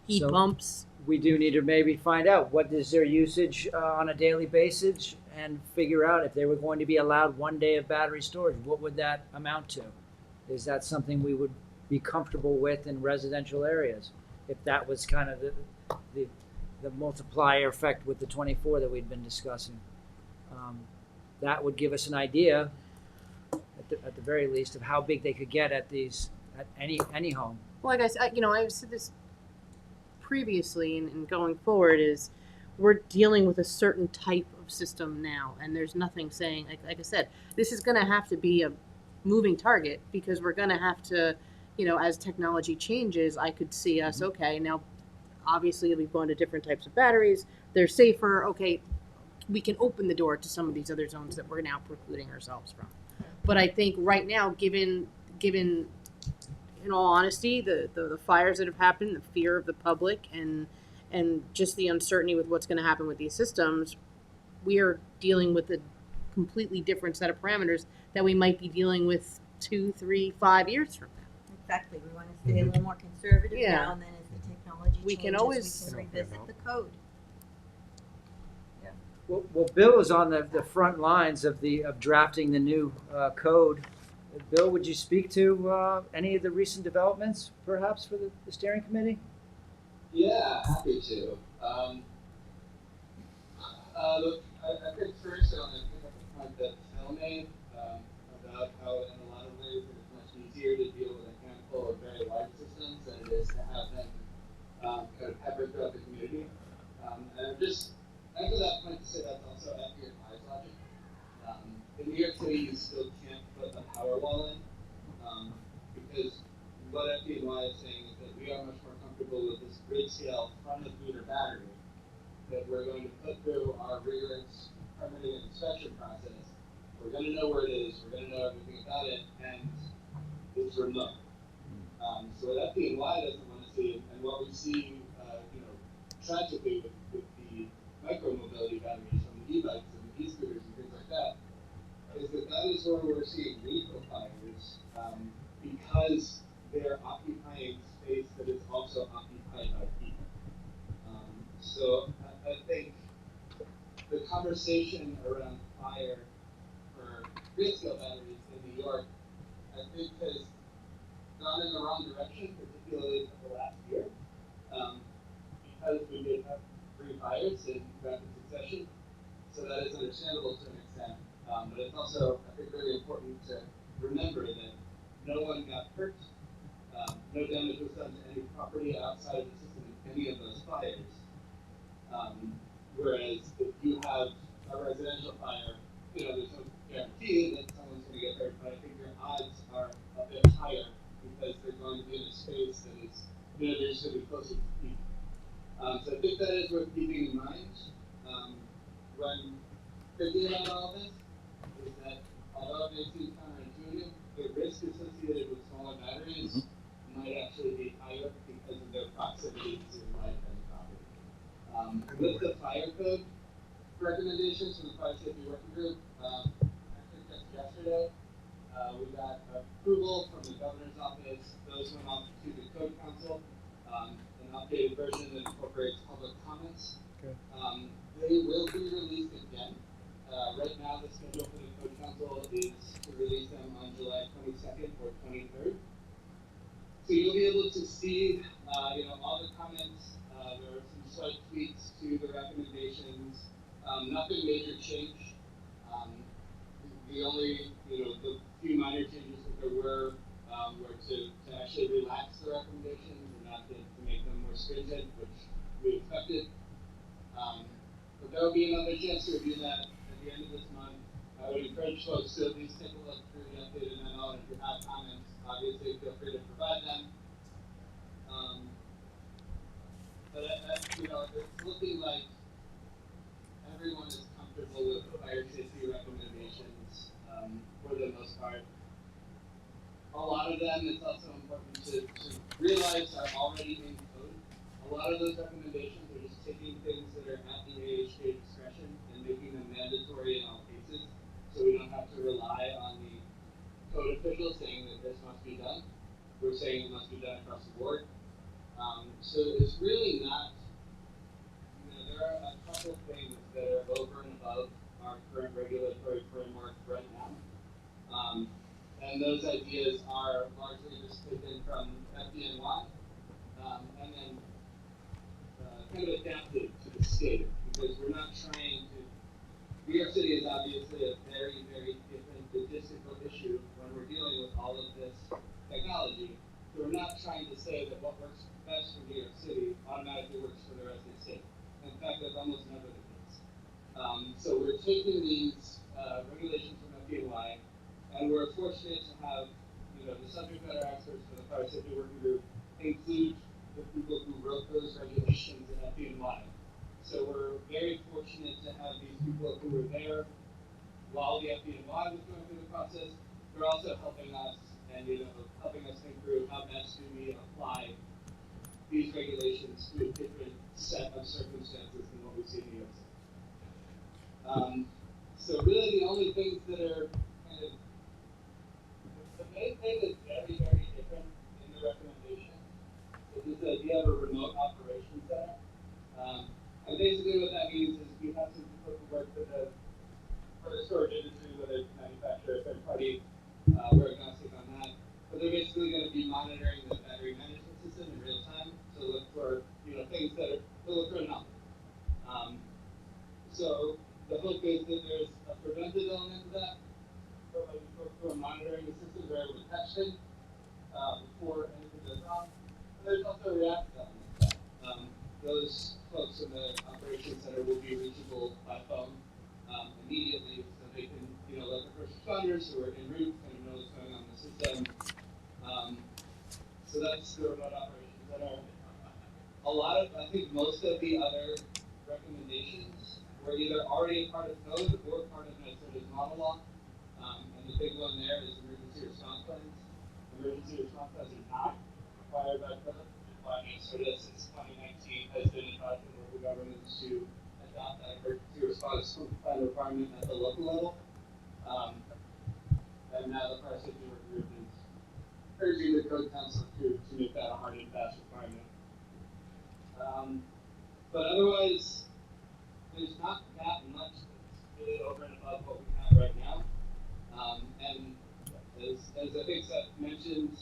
Heat So- pumps. We do need to maybe find out what is their usage on a daily basis and figure out if they were going to be allowed 1 day of battery storage. What would that amount to? Is that something we would be comfortable with in residential areas? If that was kind of the multiplier effect with the 24 that we'd been discussing. That would give us an idea, at the very least, of how big they could get at any home. Well, like I said, I've said this previously and going forward is we're dealing with a certain type of system now. And there's nothing saying, like I said, this is going to have to be a moving target because we're going to have to, as technology changes, I could see us, okay, now obviously we've gone to different types of batteries. They're safer. Okay, we can open the door to some of these other zones that we're now precluding ourselves from. But I think right now, given in all honesty, the fires that have happened, the fear of the public, and just the uncertainty with what's going to happen with these systems, we are dealing with a completely different set of parameters that we might be dealing with 2, 3, 5 years from now. Exactly. We want to stay a little more conservative Yeah. now, and then as the technology We can changes, always- we can revisit the code. Well, Bill is on the front lines of drafting the new code Bill, would you speak to any of the recent developments, perhaps, for the steering committee? Yeah, happy to. Look, I think first I want to pick up a point that Phil made about how in a lot of ways it's much easier to deal with a handful of very large systems than it is to have them kind of peppered throughout the community. And I'm just echo that point to say that's also FDNY's logic. In New York City, you still can't put a power wall in because what FDNY is saying is that we are much more comfortable with this grid scale front of meter battery that we're going to put through our rigorous permitting and inspection process. We're going to know where it is, we're going to know everything about it, and it's remote. So what FDNY doesn't want to see, and what we see, tragically with the micro-mobility batteries from the e-bikes and the e-scooters and things like that, is that is where we're seeing lethal fires because they're occupying space that is also occupied by people. So I think the conversation around fire for grid-scale batteries in New York, I think has gone in the wrong direction, particularly for the last year, because we did have 3 fires in rapid succession. So that is understandable to an extent, but it's also, I think, really important to remember that no one got hurt, no damage was done to any property outside of the system in any of those fires. Whereas if you have a residential fire, there's no guarantee that someone's going to get hurt, but I think your odds are a bit higher because they're going to be in a space that is, they're just going to be closer to people. So I think that is worth keeping in mind when thinking about all this, is that although it may seem counterintuitive, the risk associated with smaller batteries might actually be higher because of their proximity to life and property. With the fire code recommendations from the Fire Safety Working Group, actually just yesterday, we got approval from the governor's office. Those went off to the Code Council, an updated version that incorporates public comments. Okay. They will be released again. Right now, the schedule for the Code Council is to release them on July 22nd or 23rd. So you'll be able to see, all the comments. There are some slight tweaks to the recommendations. Nothing major change. The only, the few minor changes that there were to actually relax the recommendations and not to make them more stringent, which we expected. But there will be another chance to review that at the end of this month. I would encourage folks to at least take a look through the updated memo, and if you have comments, obviously feel free to provide them. But it's looking like everyone is comfortable with the fire safety recommendations for the most part. A lot of them, it's also important to realize, are already in code. A lot of those recommendations are just taking things that are at the AHJ discretion and making them mandatory in all cases, so we don't have to rely on the code officials saying that this must be done. We're saying it must be done across the board. So it's really not, there are a couple of things that are over and above our current regulatory framework right now. And those ideas are largely just taken from FDNY and then kind of adapted to the state, because we're not trying to, New York City is obviously a very, very different logistical issue when we're dealing with all of this technology. So we're not trying to say that what works best for New York City automatically works for the rest of the state. In fact, that's almost never the case. So we're taking these regulations from FDNY, and we're fortunate to have, the subject matter experts for the Fire Safety Working Group include the people who wrote those regulations in FDNY. So we're very fortunate to have these people who were there while the FDNY was going through the process. They're also helping us and helping us think through how best do we apply these regulations to a different set of circumstances than what we see in New York City. So really the only things that are kind of, the main thing that's very, very different in the recommendation is this idea of a remote operations center. And basically what that means is we have some people who work for the storage industry, whether it's manufacturer, third party, we're agnostic things that will occur now. So the hope is that there's a preventive element to that, from a monitoring the system, they're able to catch things before anything goes wrong. And there's also a reactive element to that. Those folks in the operations center will be reachable by phone immediately, so they can, let the first responders who are en route kind of know what's going on in the system. So that's the remote operations center. I think most of the other recommendations were either already part of code or part of NYSERDA's model law. And the big one there is emergency response plans. Emergency response plans are not required by code. Why NYSERDA since 2019 has been advising local governments to adopt that emergency response plan requirement at the local level. And now the Fire Safety Work Group is urging the Code Council to make that a hard and fast requirement. But otherwise, there's not that much that's really over and above what we have right now. And as I think Seth mentioned,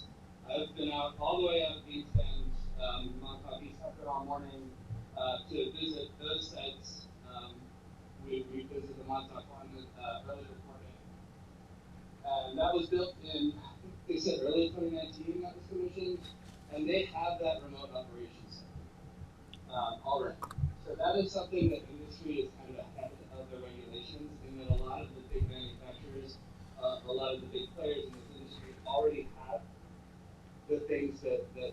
I've been out all the way out of East End, Montauk East Tucker all morning to visit those sites. We visited the Montauk one earlier this morning. And that was built in, I think they said early 2019 that was commissioned, and they have that remote operations center already. So that is something that industry is kind of ahead of the regulations, in that a lot of the big manufacturers, a lot of the big players in this industry already have the things that the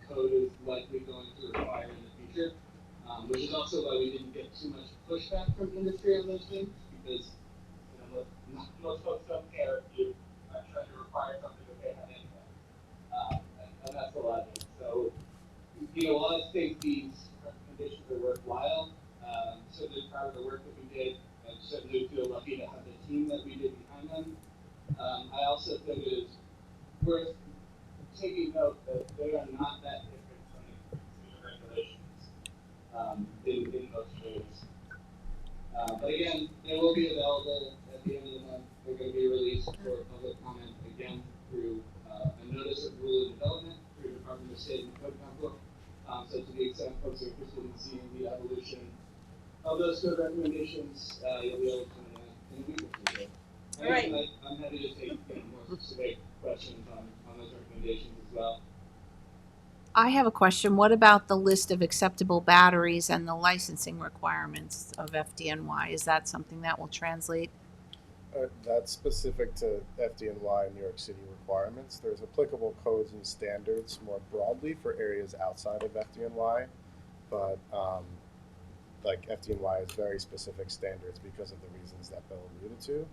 code is likely going to require in the future, which is also why we didn't get too much pushback from industry on those things, because most folks don't care if you are trying to require something that they have anyway, and that's a lot of it. So, while I think these recommendations are worthwhile, certainly proud of the work that we did, and certainly feel lucky to have the team that we did behind them. I also think it is worth taking note that they are not that different from the regulations in most ways. But again, they will be available at the end of the month. They're going to be released for public comment again through a notice of rule of development through Department of State and Code Council. So to the extent folks are interested in seeing the evolution of those code recommendations, you'll be able to in a week or two. All right. I'm happy to take more specific questions on those recommendations as well. I have a question. What about the list of acceptable batteries and the licensing requirements of FDNY? Is that something that will translate? That's specific to FDNY and New York City requirements. There's applicable codes and standards more broadly for areas outside of FDNY, but like FDNY has very specific standards because of the reasons that Bill alluded to,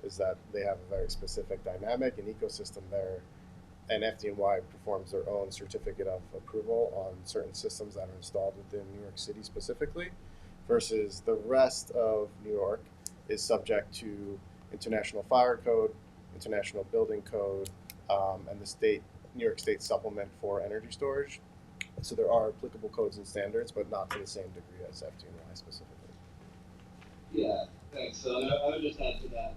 is that they have a very specific dynamic and ecosystem there, and FDNY performs their own certificate of approval on certain systems that are installed within New York City specifically, versus the rest of New York is subject to International Fire Code, International Building Code, and the New York State Supplement for Energy Storage. So there are applicable codes and standards, but not to the same degree as FDNY specifically. Yeah, thanks. So I would just add to that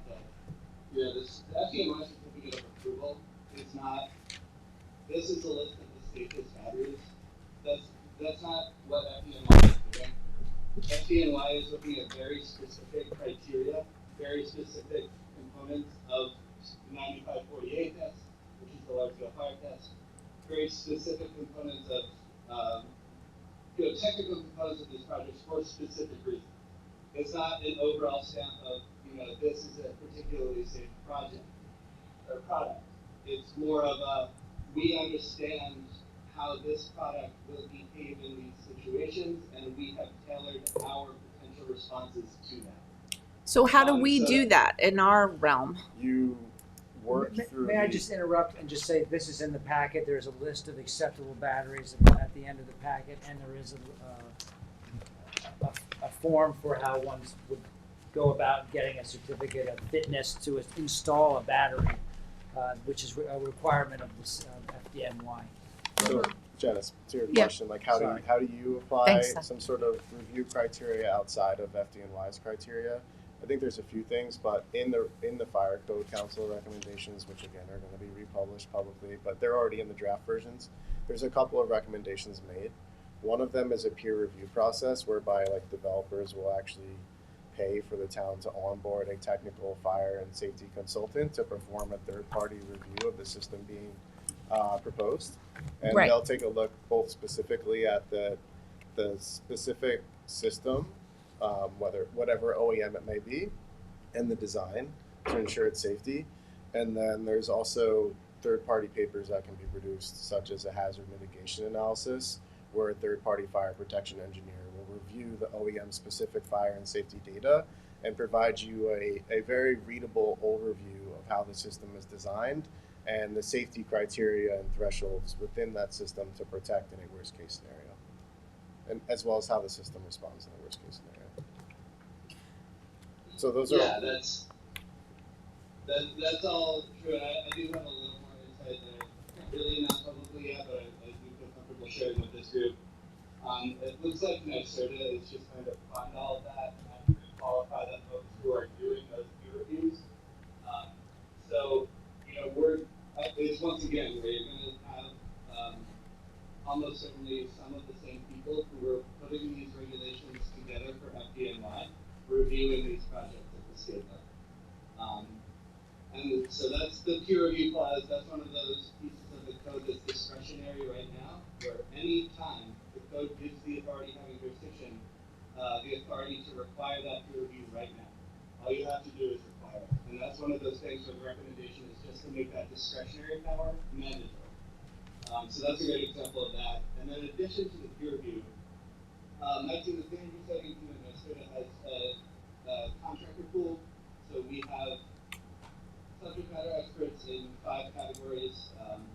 this FDNY certificate of approval is not. This is a list of the state's batteries. That's not what FDNY is doing. FDNY is looking at very specific criteria, very specific components of 9548 test, which is the large-scale fire test, very specific components of, technical components of these projects for specific reasons. It's not an overall stamp of, this is a particularly safe project or product. It's more of a, we understand how this product will behave in these situations, and we have tailored our potential responses to that. So how do we do that in our realm? You work through. May I just interrupt and just say this is in the packet. There's a list of acceptable batteries at the end of the packet, and there is a form for how one would go about getting a certificate of fitness to install a battery, which is a requirement of this FDNY. So, Janice, to your Yeah. question, like how do you apply Thanks, Seth. some sort of review criteria outside of FDNY's criteria? I think there's a few things, but in the Fire Code Council recommendations, which again are going to be republished publicly, but they're already in the draft versions. There's a couple of recommendations made One of them is a peer review process whereby like developers will actually pay for the town to onboard a technical fire and safety consultant to perform a third-party review of the system being proposed. And Right. they'll take a look both specifically at the specific system, whatever OEM it may be, and the design to ensure its safety. And then there's also third-party papers that can be produced, such as a hazard mitigation analysis, where a third-party fire protection engineer will review the OEM-specific fire and safety data and provide you a very readable overview of how the system is designed and the safety criteria and thresholds within that system to protect in a worst-case scenario, and as well as how the system responds in a worst-case scenario. So those are that's all true, and I do have a little more insight that I can't really announce publicly yet, but I do feel comfortable sharing with this group. It looks like NYSERDA is just kind of fund all of that and actually qualify the folks who are doing those peer reviews. So, it's once again where you're going to have almost certainly some of the same people who are putting these regulations together for FDNY reviewing these projects at the state level. And so that's the peer review clause. That's one of those pieces of the code that's discretionary right now, where any time the code gives the authority having jurisdiction the authority to require that peer review right now. All you have to do is require it. And that's one of those things where the recommendation is just to make that discretionary power mandatory. So that's a great example of that. And then in addition to the peer review, 19 the standard setting Minnesota has a contractor pool. So we have subject matter experts in 5 categories.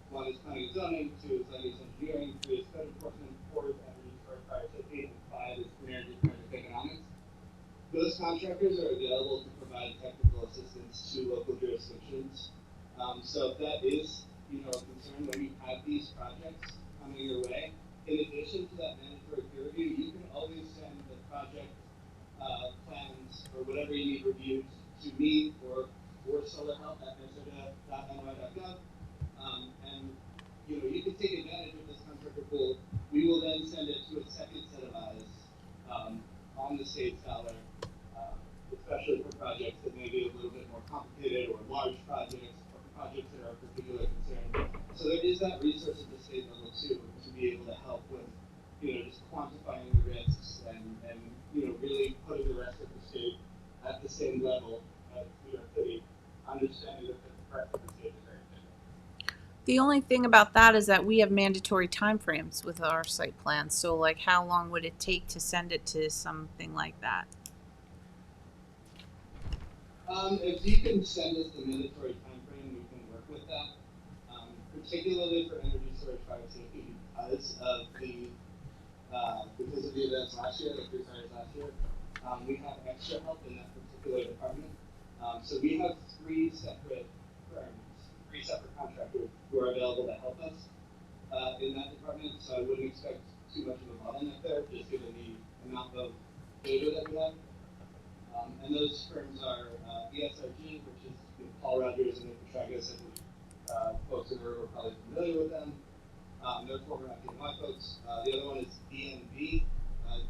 1 is planning and zoning, 2 is land use engineering, 3 is code enforcement, 4 is energy storage fire safety, and 5 is clean energy project economics. Those contractors are available to provide technical assistance to local jurisdictions. So if that is, a concern when you have these projects coming your way, in addition to that mandatory peer review, you can always send the project plans or whatever you need reviewed to me or solar help at minnesota.ny.gov. And you can take advantage of this contractor pool. We will then send it to a second set of eyes on the state's dollar, especially for projects that may be a little bit more complicated or large projects or projects that are of particular concern. So there is that resource at the state level too to be able to help with, just quantifying the risks and really putting the rest of the state at the same level as New York City, understanding that the rest of the state is very different. The only thing about that is that we have mandatory timeframes with our site plans. So like how long would it take to send it to something like that? If you can send us the mandatory timeframe, we can work with that. Particularly for energy storage fire safety because of the events last year, the 3 fires last year. We have extra help in that particular department. So we have 3 separate firms, 3 separate contractors who are available to help us in that department. So I wouldn't expect too much of a bottleneck there, just given the amount of data that we have. And those firms are ESRG, which is Paul Rogers and Nick Petragas, and folks in the room are probably familiar with them. They're former FDNY folks. The other one is DNB.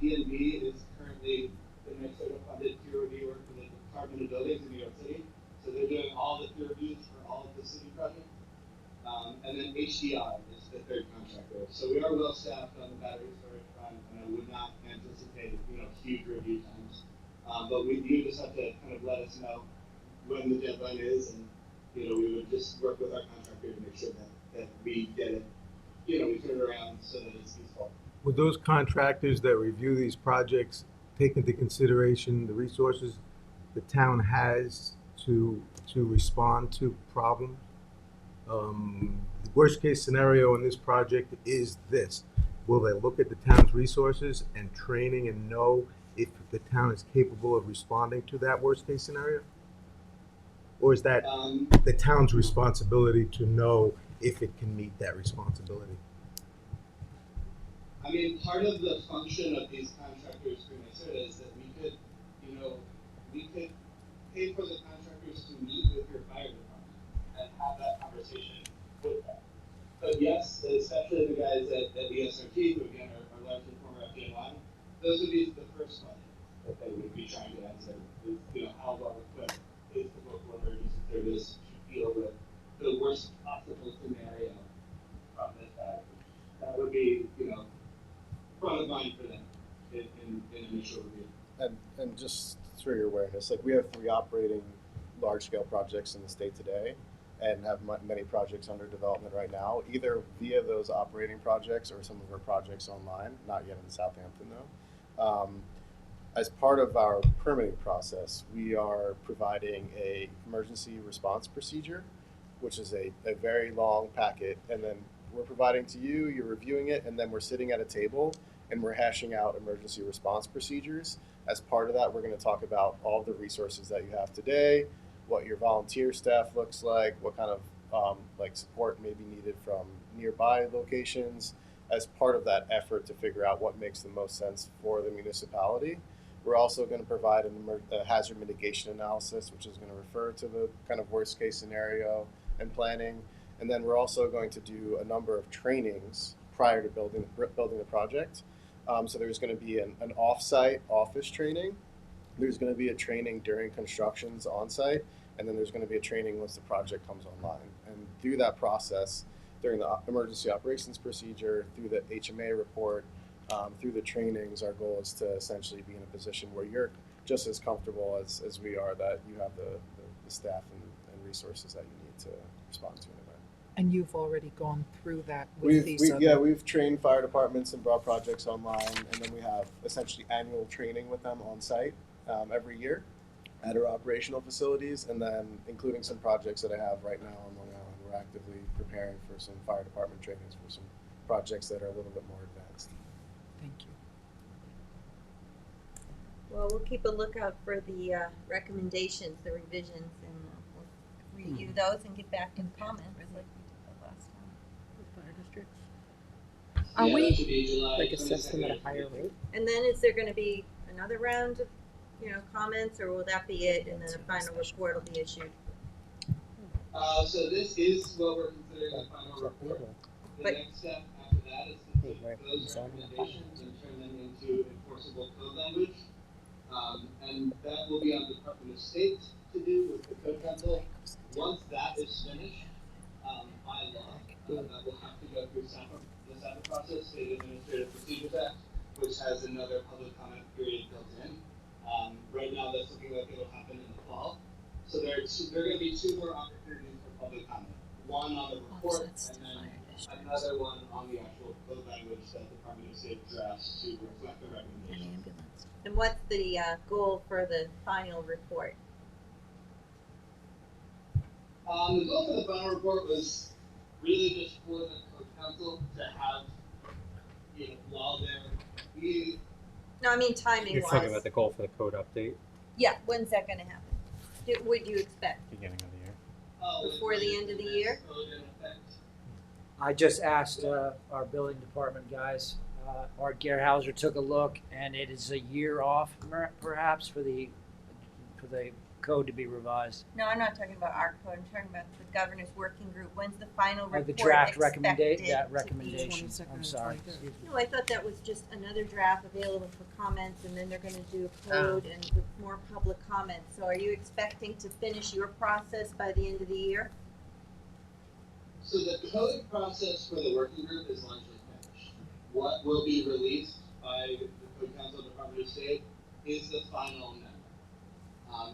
DNB is currently the Minnesota funded peer reviewer for the Department of Buildings in New York City. So they're doing all the peer reviews for all of the city projects. And then HDR is the third contractor. So we are well staffed on the battery storage front, and I would not anticipate huge review times. But you just have to kind of let us know when the deadline is, and we would just work with our contractor to make sure that we get it, we turn it around so that it's useful. Would those contractors that review these projects take into consideration the resources the town has to respond to problems? The worst case scenario in this project is this. Will they look at the town's resources and training and know if the town is capable of responding to that worst case scenario? Or is that the town's responsibility to know if it can meet that responsibility? I mean, part of the function of these contractors for Minnesota is that we could pay for the contractors to meet with your fire department and have that conversation with them. But yes, especially the guys at ESRT, who again are largely those would be the first question that they would be trying to answer. Is, you know, how well equipped is the local emergency service to deal with the worst possible scenario from this battery? That would be, you know, front of mind for them in initial review. And just for your awareness, like we have 3 operating large-scale projects in the state today, and have many projects under development right now, either via those operating projects or some of our projects online, not yet in Southampton though. As part of our permitting process, we are providing a emergency response procedure, which is a very long packet, and then we're providing to you, you're reviewing it, and then we're sitting at a table and we're hashing out emergency response procedures. As part of that, we're going to talk about all the resources that you have today, what your volunteer staff looks like, what kind of like support may be needed from nearby locations as part of that effort to figure out what makes the most sense for the municipality. We're also going to provide a hazard mitigation analysis, which is going to refer to the kind of worst case scenario and planning. And then we're also going to do a number of trainings prior to building the project. So there's going to be an off-site office training. There's going to be a training during constructions on-site, and then there's going to be a training once the project comes online. And through that process, during the emergency operations procedure, through the HMA report, through the trainings, our goal is to essentially be in a position where you're just as comfortable as we are, that you have the staff and resources that you need to respond to an event. And you've already gone through that with these other... Yeah, we've trained fire departments and brought projects online, and then we have essentially annual training with them on site every year at our operational facilities, and then including some projects that I have right now on Long Island. We're actively preparing for some fire department trainings for some projects that are a little bit more advanced. Thank you. Well, we'll keep a lookout for the recommendations, the revisions, and we'll review those and get back in comments like we did the last time. Fire districts. Are Yeah, we, that should be July Like assess them at a 22nd. higher rate? And then is there gonna be another round of, comments, or will that be it, and then a final report will be issued? So this is what we're considering the final report. The But- next step after that is to take Right. those recommendations and turn them into enforceable code language. And that will be on the Department of State to do with the Code Council. Once that is finished, by law, that will have to go through the SAPA process, State Administrative Procedures Act, which has another public comment period built in. Right now, that's looking like it'll happen in the fall. So there are going to be 2 more opportunities for public comment. One on the report, and then another one on the actual code language that the Department of State drafts to reflect the recommendations. And what's the goal for the final report? The goal for the final report was really just for the Code Council to have, while they're No, I mean timing You're wise. talking about the goal for the code update, Yeah, when's that gonna happen? Would you expect beginning of the year. before the end of the year? Code in effect. I just asked our building department guys. Art Gerhauser took a look, and it is a year off, perhaps, for the code to be revised. No, I'm not talking about our code, I'm talking about the governor's working group. When's the final Or report the draft expected to be? recommendation. 22nd I'm or sorry. 23rd. Excuse me. No, I thought that was just another draft available for comments, and then they're gonna do a code and with more public comments. So are you expecting to finish your process by the end of the year? So the code process for the working group is largely finished. What will be released by the Code Council Department of State is the final amendment.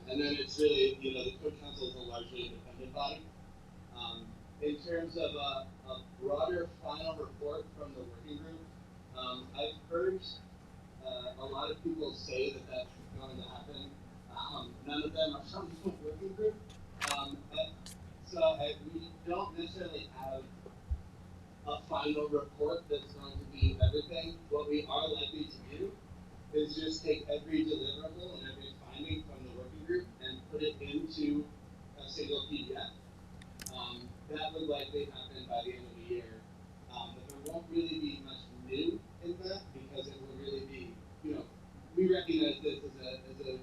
And then it's really, the Code Council is a largely independent body. In terms of a broader final report from the working group, I've heard a lot of people say that that's going to happen. None of them are from the working group. We don't necessarily have a final report that's going to be everything. What we are likely to do is just take every deliverable and every finding from the working group and put it into a single PDF. That would likely happen by the end of the year. But there won't really be much new in that because it will really be, we recognize this as a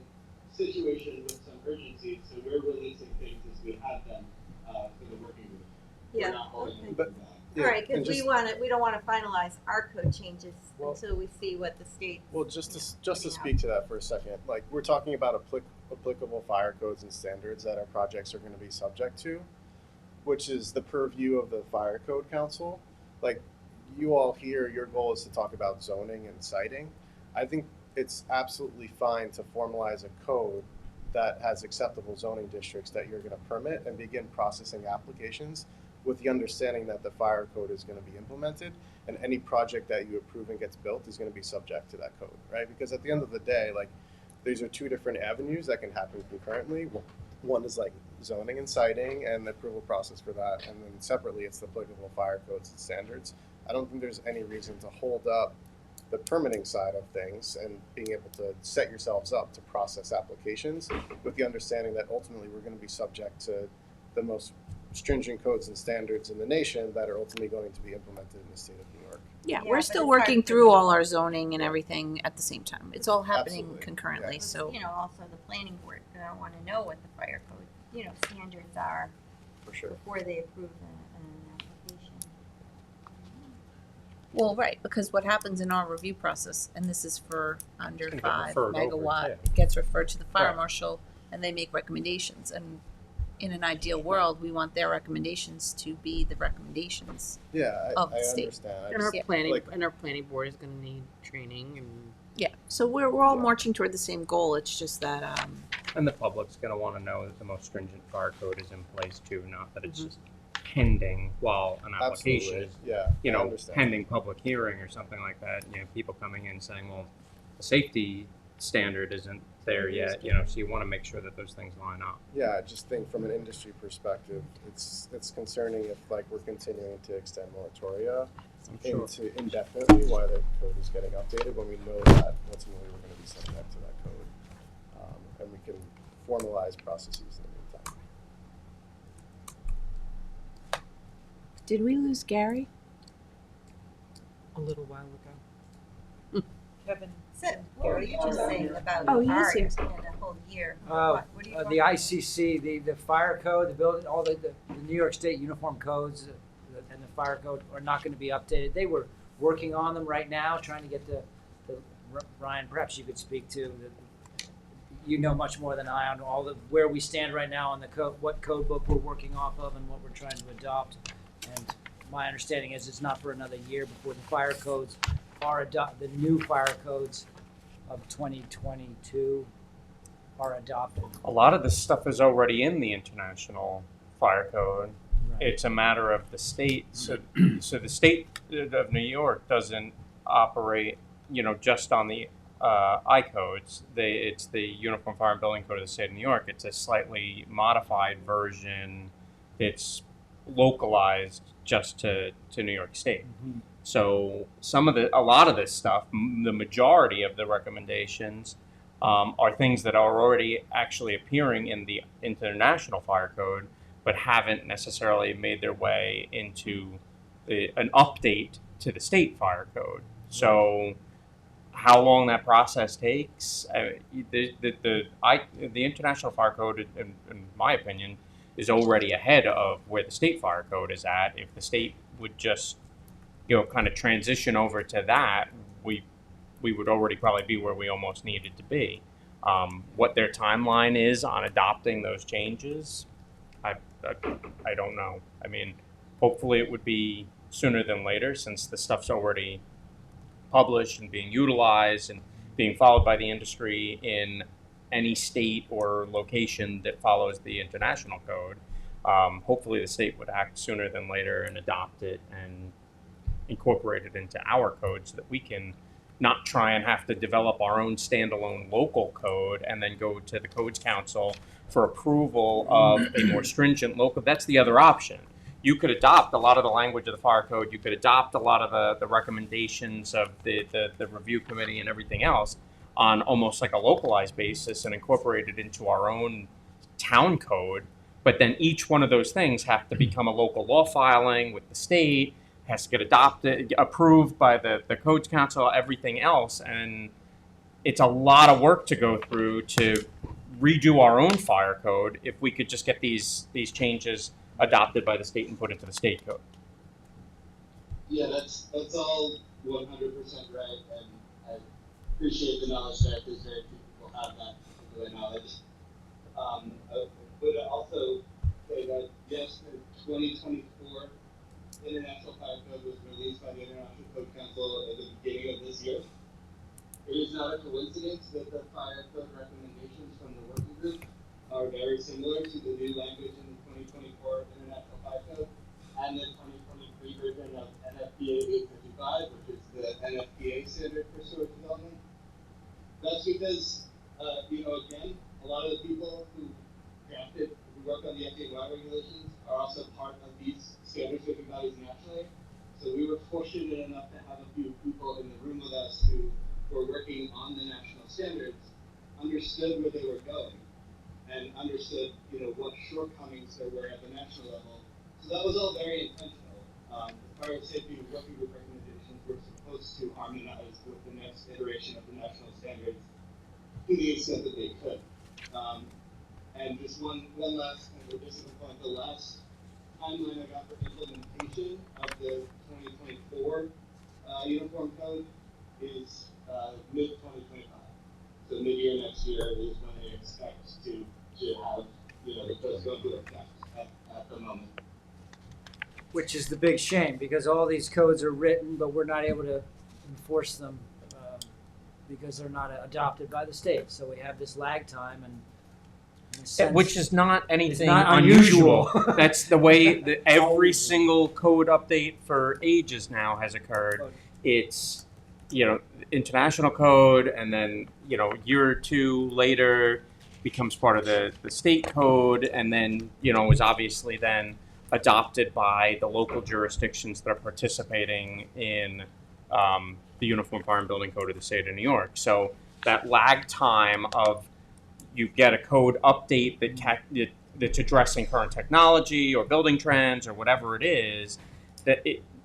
situation with some urgency, so we're releasing things as we have them for the working group. We're Yeah, not holding okay. anything But back. All right, and because we don't want to finalize our code changes Well- until we see what the state. Well, just to putting speak to that for a second, like we're talking about applicable fire codes and standards that our projects are going to be subject to, which is the purview of the Fire Code Council. Like you all here, your goal is to talk about zoning and siting. I think it's absolutely fine to formalize a code that has acceptable zoning districts that you're going to permit and begin processing applications with the understanding that the fire code is going to be implemented, and any project that you approve and gets built is going to be subject to that code, right? Because at the end of the day, like, these are two different avenues that can happen concurrently. One is like zoning and siting and the approval process for that, and then separately it's the applicable fire codes and standards. I don't think there's any reason to hold up the permitting side of things and being able to set yourselves up to process applications with the understanding that ultimately we're going to be subject to the most stringent codes and standards in the nation that are ultimately going to be implemented in the state of New York. Yeah, Yeah, we're but still it's working hard for through me. all our zoning and everything at the same time. It's all happening Absolutely. concurrently, Yeah. so. You know, also the planning board, I want to know what the fire code, standards are For sure. before they approve an application. Well, right, because what happens in our review process, and this is for under gonna get 5 referred over, megawatt, yeah. it gets referred to the fire Right. marshal, and they make recommendations. And in an ideal world, we want their recommendations to be the recommendations. Yeah, Of I the state. understand. I And our just, planning, like, and our planning board is gonna need training and. Yeah, so we're all Yeah. marching toward the same goal. It's just that And the public's gonna wanna know that the most stringent fire code is in place too, not that it's just pending while an application absolutely. is, Yeah, you I know, understand. pending public hearing or something like that. People coming in saying, well, the safety standard isn't there yet, so you wanna make sure that those things line up. Yeah, I just think from an industry perspective, it's concerning if like we're continuing to extend moratoria I'm sure. into indefinitely while the code is getting updated when we know that ultimately we're going to be subject to that code, and we can formalize processes in the meantime. did we lose Gary? A little while ago. Kevin? So, what were you just saying about Oh, he is ours here. in a whole year? Uh, What are you the talking about? ICC, the fire code, the building, all the New York State uniform codes and the fire code are not going to be updated. They were working on them right now, trying to get the Ryan, perhaps you could speak to, you know much more than I on all the, where we stand right now on the code, what code book we're working off of and what we're trying to adopt. And my understanding is it's not for another year before the fire codes are the new fire codes of 2022 are adopted. A lot of this stuff is already in the international fire code. Right. It's a matter of the state. So the state of New York doesn't operate, just on the I codes. It's the Uniform Fire and Building Code of the state of New York. It's a slightly modified version. It's localized just to New York State. Mhm. So a lot of this stuff, the majority of the recommendations, are things that are already actually appearing in the international fire code, but haven't necessarily made their way into an update to the state fire code. So, how long that process takes? The international fire code, in my opinion, is already ahead of where the state fire code is at. If the state would just kind of transition over to that, we would already probably be where we almost needed to be. What their timeline is on adopting those changes, I don't know. I mean, hopefully it would be sooner than later, since the stuff's already published and being utilized and being followed by the industry in any state or location that follows the international code. Hopefully the state would act sooner than later and adopt it and incorporate it into our code so that we can not try and have to develop our own standalone local code and then go to the Codes Council for approval of a more stringent local. That's the other option. You could adopt a lot of the language of the fire code. You could adopt a lot of the recommendations of the review committee and everything else on almost like a localized basis and incorporate it into our own town code. But then each one of those things have to become a local law filing with the state, has to get adopted, approved by the Codes Council, everything else. And it's a lot of work to go through to redo our own fire code if we could just get these changes adopted by the state and put into the state code. Yeah, that's all 100% right, and I appreciate the knowledge that there's very few people have that particular knowledge. I would also say that yes, the 2024 International Fire Code was released by the International Code Council at the beginning of this year. It is not a coincidence that the fire code recommendations from the working group are very similar to the new language in the 2024 International Fire Code and the 2023 version of NFPA 855, which is the NFPA standard for storage development. That's because, again, a lot of the people who work on the FDNY regulations are also part of these standard-setting bodies nationally. So we were fortunate enough to have a few people in the room with us who were working on the national standards, understood where they were going, and understood, what shortcomings there were at the national level. So that was all very intentional. The fire safety working group recommendations were supposed to harmonize with the next iteration of the national standards to the extent that they could. And just one last kind of additional point, the last timeline I got for implementation of the 2024 Uniform Code is mid-2025. So mid-year next year is when they expect to have, the codes go into effect at the moment. Which is the big shame, because all these codes are written, but we're not able to enforce them because they're not adopted by the state. So we have this lag time, and in a sense, Which is not anything not unusual. unusual. That's the way that every single code update for ages now has occurred. It's, international code, and then, year or two later becomes part of the state code, and then, is obviously then adopted by the local jurisdictions that are participating in the Uniform Fire and Building Code of the state of New York. So that lag time of you get a code update that's addressing current technology or building trends or whatever it is,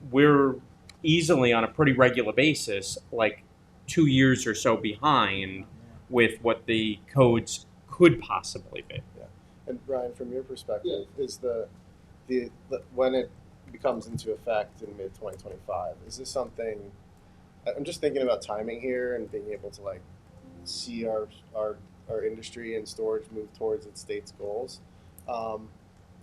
we're easily on a pretty regular basis, like 2 years or so behind with what the codes could possibly be. Yeah. And Brian, from your perspective, is the when it becomes into effect in mid 2025, is this something? I'm just thinking about timing here and being able to see our industry and storage move towards its state's goals.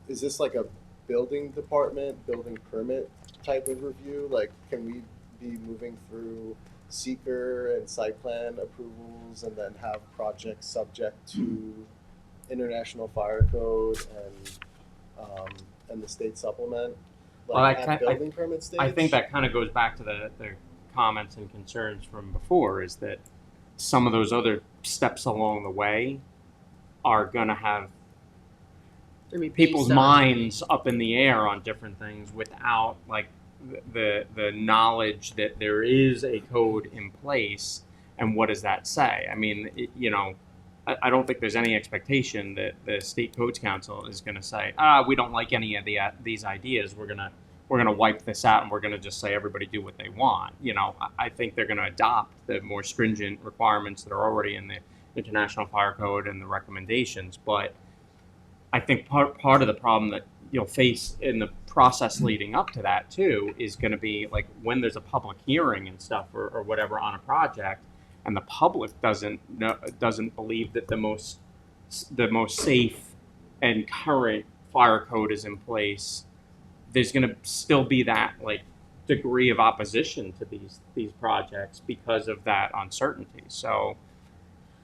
Is this like a building department, building permit type of review? Can we be moving through seeker and site plan approvals and then have projects subject to International Fire Code and the state supplement? Building permit stage? I think that kind of goes back to the comments and concerns from before, is that some of those other steps along the way are going to have people's minds up in the air on different things without the knowledge that there is a code in place, and what does that say? I mean, I don't think there's any expectation that the State Codes Council is going to say, we don't like any of these ideas. We're gonna wipe this out, and we're gonna just say everybody do what they want. I think they're gonna adopt the more stringent requirements that are already in the International Fire Code and the recommendations. But I think part of the problem that you'll face in the process leading up to that too is going to be when there's a public hearing and stuff or whatever on a project, and the public doesn't believe that the most safe and current fire code is in place. There's going to still be that degree of opposition to these projects because of that uncertainty. So,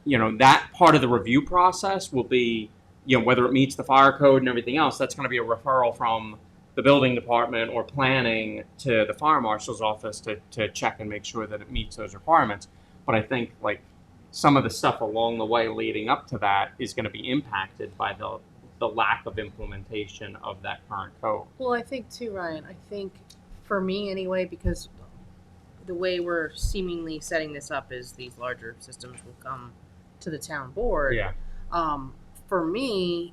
that part of the review process will be, whether it meets the fire code and everything else, that's going to be a referral from the building department or planning to the fire marshal's office to check and make sure that it meets those requirements. But I think some of the stuff along the way leading up to that is going to be impacted by the lack of implementation of that current code. Well, I think too, Ryan, I think for me anyway, because the way we're seemingly setting this up is these larger systems will come to the town board. Yeah. For me,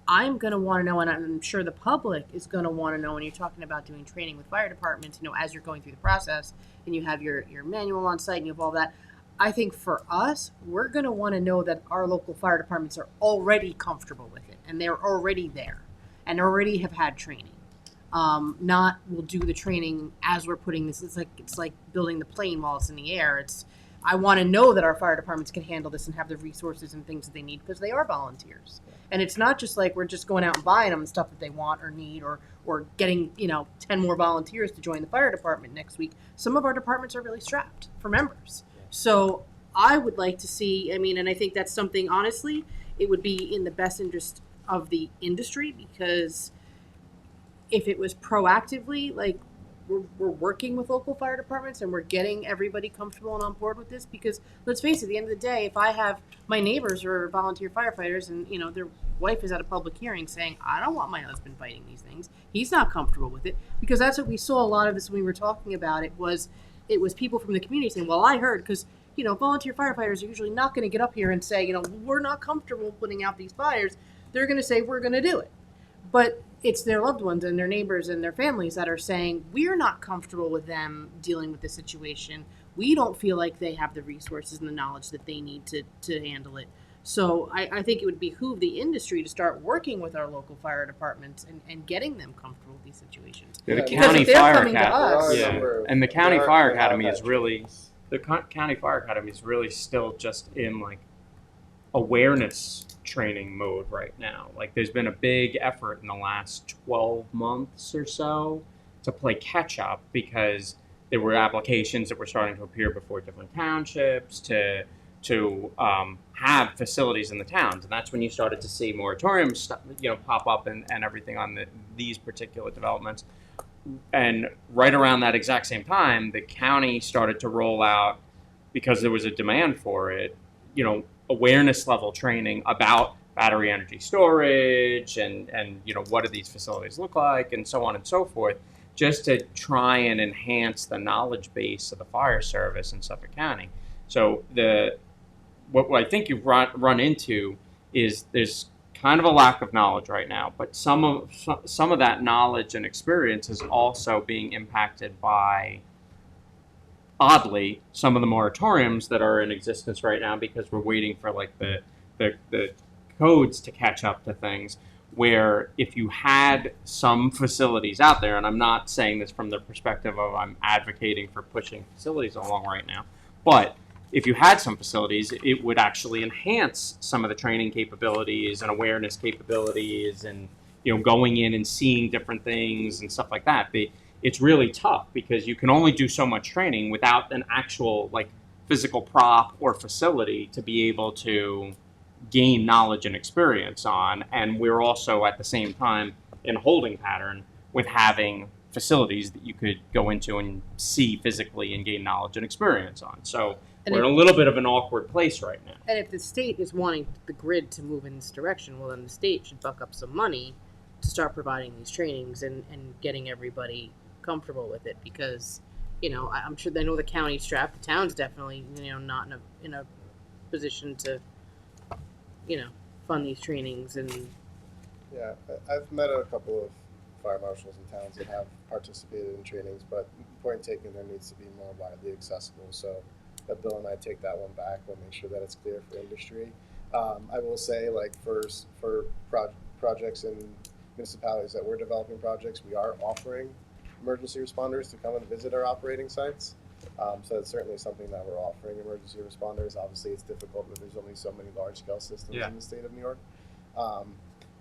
I'm going to want to know, and I'm sure the public is going to want to know, when you're talking about doing training with fire departments, as you're going through the process and you have your manual on site and you have all that. I think for us, we're going to want to know that our local fire departments are already comfortable with it and they're already there and already have had training. Not we'll do the training as we're putting this. It's like building the plane while it's in the air. I want to know that our fire departments can handle this and have the resources and things that they need because they are volunteers. And it's not just like we're just going out and buying them stuff that they want or need or getting, 10 more volunteers to join the fire department next week. Some of our departments are really strapped for members. So I would like to see, and I think that's something, honestly, it would be in the best interest of the industry because if it was proactively, like we're working with local fire departments and we're getting everybody comfortable and on board with this because let's face it, at the end of the day, if I have my neighbors or volunteer firefighters and their wife is at a public hearing saying, I don't want my husband fighting these things, he's not comfortable with it, because that's what we saw a lot of this when we were talking about it was people from the community saying, well, I heard, because volunteer firefighters are usually not going to get up here and say, we're not comfortable putting out these fires. They're going to say, we're going to do it. But it's their loved ones and their neighbors and their families that are saying, we're not comfortable with them dealing with the situation. We don't feel like they have the resources and the knowledge that they need to handle it. So I think it would behoove the industry to start working with our local fire departments and getting them comfortable with these situations. Yeah, the Because county if they're fire coming to us, and the county fire academy is really county fire academy is really still just in like awareness training mode right now. Like there's been a big effort in the last 12 months or so to play catch up because there were applications that were starting to appear before different townships to have facilities in the towns, and that's when you started to see moratoriums pop up and everything on these particular developments. And right around that exact same time, the county started to roll out, because there was a demand for it, awareness level training about battery energy storage and what do these facilities look like and so on and so forth, just to try and enhance the knowledge base of the fire service in Suffolk County. So what I think you've run into is there's kind of a lack of knowledge right now, but some of that knowledge and experience is also being impacted by, oddly, some of the moratoriums that are in existence right now, because we're waiting for like the codes to catch up to things, where if you had some facilities out there, and I'm not saying this from the perspective of I'm advocating for pushing facilities along right now, but if you had some facilities, it would actually enhance some of the training capabilities and awareness capabilities and going in and seeing different things and stuff like that. It's really tough because you can only do so much training without an actual like physical prop or facility to be able to gain knowledge and experience on. And we're also at the same time in a holding pattern with having facilities that you could go into and see physically and gain knowledge and experience on. So we're in a little bit of an awkward place right now. And if the state is wanting the grid to move in this direction, well, then the state should buck up some money to start providing these trainings and getting everybody comfortable with it, because I'm sure they know the county's strapped. The town's definitely not in a position to fund these trainings. And Yeah, I've met a couple of fire marshals in towns that have participated in trainings, but point taken, there needs to be more widely accessible. So that Bill and I take that one back. We'll make sure that it's clear for industry. I will say, like for projects in municipalities that we're developing projects, we are offering emergency responders to come and visit our operating sites. So it's certainly something that we're offering emergency responders. Obviously, it's difficult when there's only so many large-scale systems in the state of New York.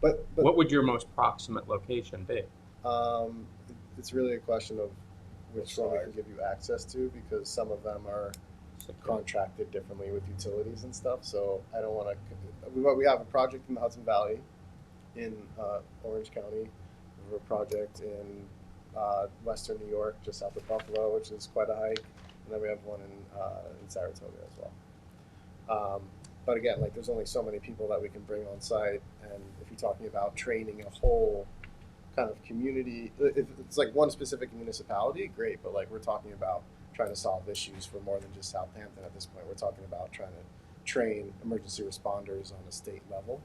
But what would your most proximate location be? It's really a question of which one we can give you access to, because some of them are contracted differently with utilities and stuff. So I don't want to. We have a project in the Hudson Valley, in Orange County. We have a project in Western New York, just south of Buffalo, which is quite a hike, and then we have one in Saratoga as well. But again, like there's only so many people that we can bring on site, and if you're talking about training a whole kind of community, if it's like one specific municipality, great, but like we're talking about trying to solve issues for more than just Southampton at this point. We're talking about trying to train emergency responders on a state level.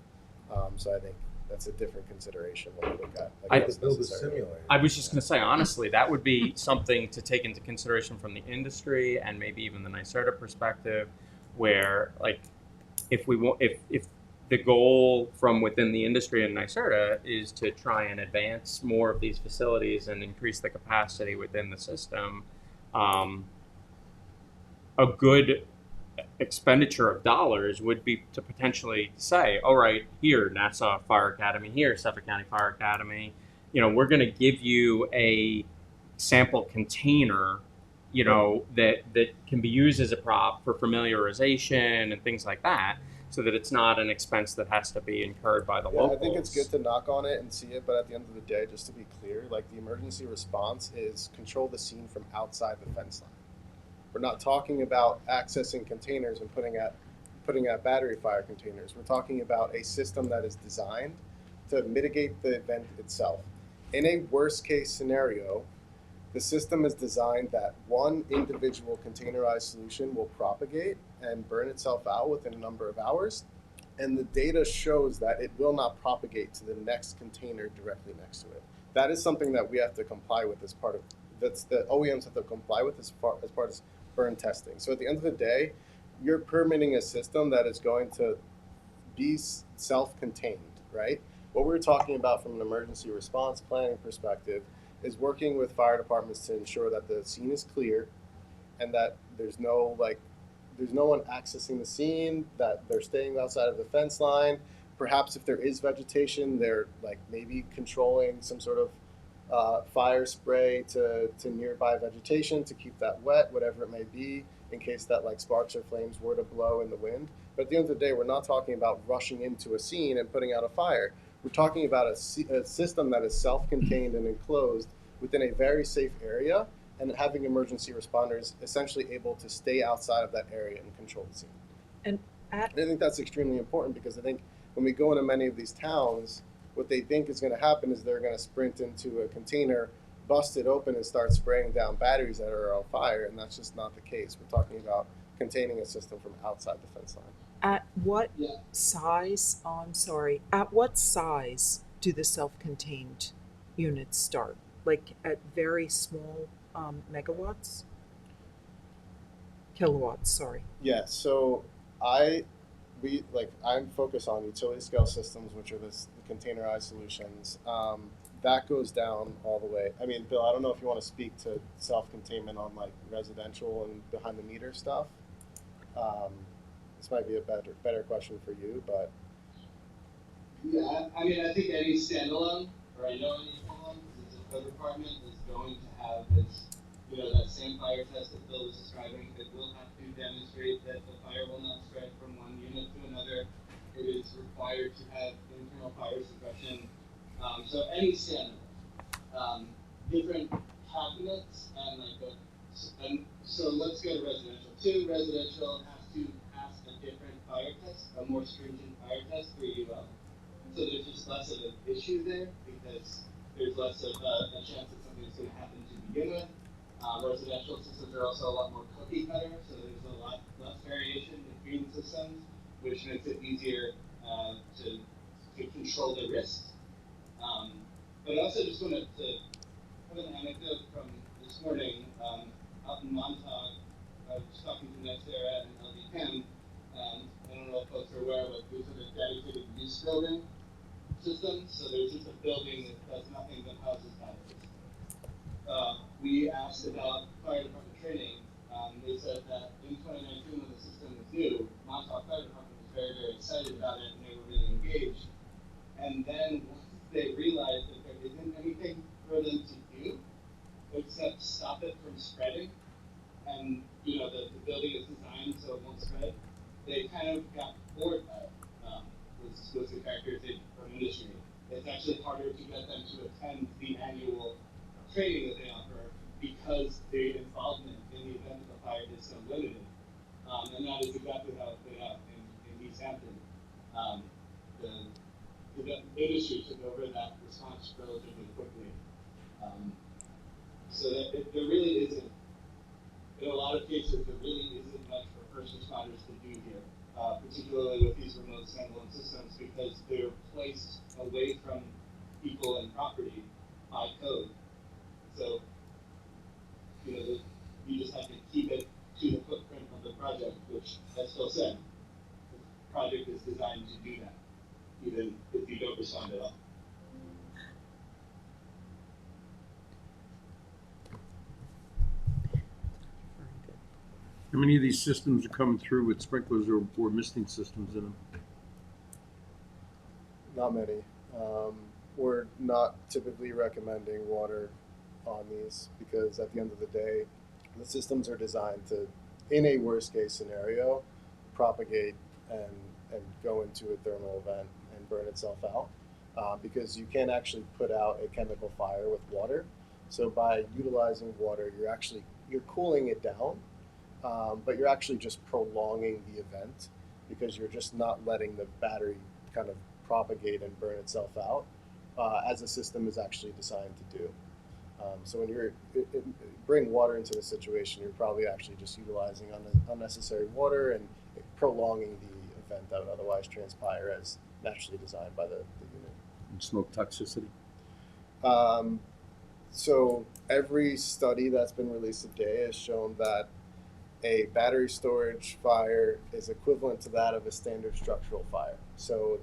So I think that's a different consideration when we look at build a simulator. I was just going to say, honestly, that would be something to take into consideration from the industry and maybe even the NYSERDA perspective, where like if the goal from within the industry in NYSERDA is to try and advance more of these facilities and increase the capacity within the system. A good expenditure of dollars would be to potentially say, all right, here, Nassau Fire Academy, here, Suffolk County Fire Academy, we're going to give you a sample container, that can be used as a prop for familiarization and things like that, so that it's not an expense that has to be incurred by the locals. I think it's good to knock on it and see it, but at the end of the day, just to be clear, like the emergency response is control the scene from outside the fence line. We're not talking about accessing containers and putting at battery fire containers. We're talking about a system that is designed to mitigate the event itself. In a worst case scenario, the system is designed that one individual containerized solution will propagate and burn itself out within a number of hours. And the data shows that it will not propagate to the next container directly next to it. That is something that we have to comply with as part of, that's the OEMs have to comply with as part of burn testing. So at the end of the day, you're permitting a system that is going to be self-contained, right? What we're talking about from an emergency response planning perspective is working with fire departments to ensure that the scene is clear and that there's no one accessing the scene, that they're staying outside of the fence line. Perhaps if there is vegetation, they're like maybe controlling some sort of fire spray to nearby vegetation to keep that wet, whatever it may be, in case that like sparks or flames were to blow in the wind. But at the end of the day, we're not talking about rushing into a scene and putting out a fire. We're talking about a system that is self-contained and enclosed within a very safe area, and having emergency responders essentially able to stay outside of that area and control the scene. And I think that's extremely important, because I think when we go into many of these towns, what they think is going to happen is they're going to sprint into a container, bust it open, and start spraying down batteries that are on fire, and that's just not the case. We're talking about containing a system from outside the fence line. at what size, at what size do the self-contained units start? Like at very small megawatts? Kilowatts, sorry. Yeah, so I'm focused on utility scale systems, which are the containerized solutions. That goes down all the way. I mean, Bill, I don't know if you want to speak to self-containment on like residential and behind the meter stuff. This might be a better question for you, but yeah, I mean, I think any standalone, or I know any standalone, because it's a code department, is going to have this, that same fire test that Bill was describing. It will have to demonstrate that the fire will not spread from one unit to another. It is required to have internal fire suppression. So any standalone, different cabinets and so let's go to residential. Residential has to pass a different fire test, a more stringent fire test for UL. So there's just less of an issue there, because there's less of a chance that something's going to happen to begin with. Residential systems are also a lot more cookie cutter, so there's a lot less variation between systems, which makes it easier to control the risks. But I also just wanted to have an anecdote from this morning out in Montauk. I was talking to NextEra and LD10. I don't know if folks are aware, but there's a dedicated use building system. So there's just a building that does nothing but houses batteries. We asked about fire department training. They said that in 2019, when the system was new, Montauk Fire Department was very, very excited about it, and they were really engaged. And then once they realized that there isn't anything for them to do except stop it from spreading, and the building is designed so it won't spread, they kind of got bored by it. Was the characterization from industry. It's actually harder to get them to attend the annual training that they offer, because the involvement in the event of a fire is so limited. And that is exactly how it played out in East Hampton. The industry took over that response relatively quickly. So that there really isn't, in a lot of cases, there really isn't much for first responders to do here, particularly with these remote standalone systems, because they're placed away from people and property by code. So, you just have to keep it to the footprint of the project, which, as Phil said, project is designed to do that, even if you don't respond at all. How many of these systems are coming through with sprinklers or misting systems in them? Not many. We're not typically recommending water on these because at the end of the day, the systems are designed to, in a worst case scenario, propagate and go into a thermal event and burn itself out. Because you can't actually put out a chemical fire with water. So by utilizing water, you're cooling it down, but you're actually just prolonging the event because you're just not letting the battery kind of propagate and burn itself out, as the system is actually designed to do. So when you're bring water into the situation, you're probably actually just utilizing unnecessary water and prolonging the event that would otherwise transpire as naturally designed by the unit. And smoke toxicity? So every study that's been released today has shown that a battery storage fire is equivalent to that of a standard structural fire. So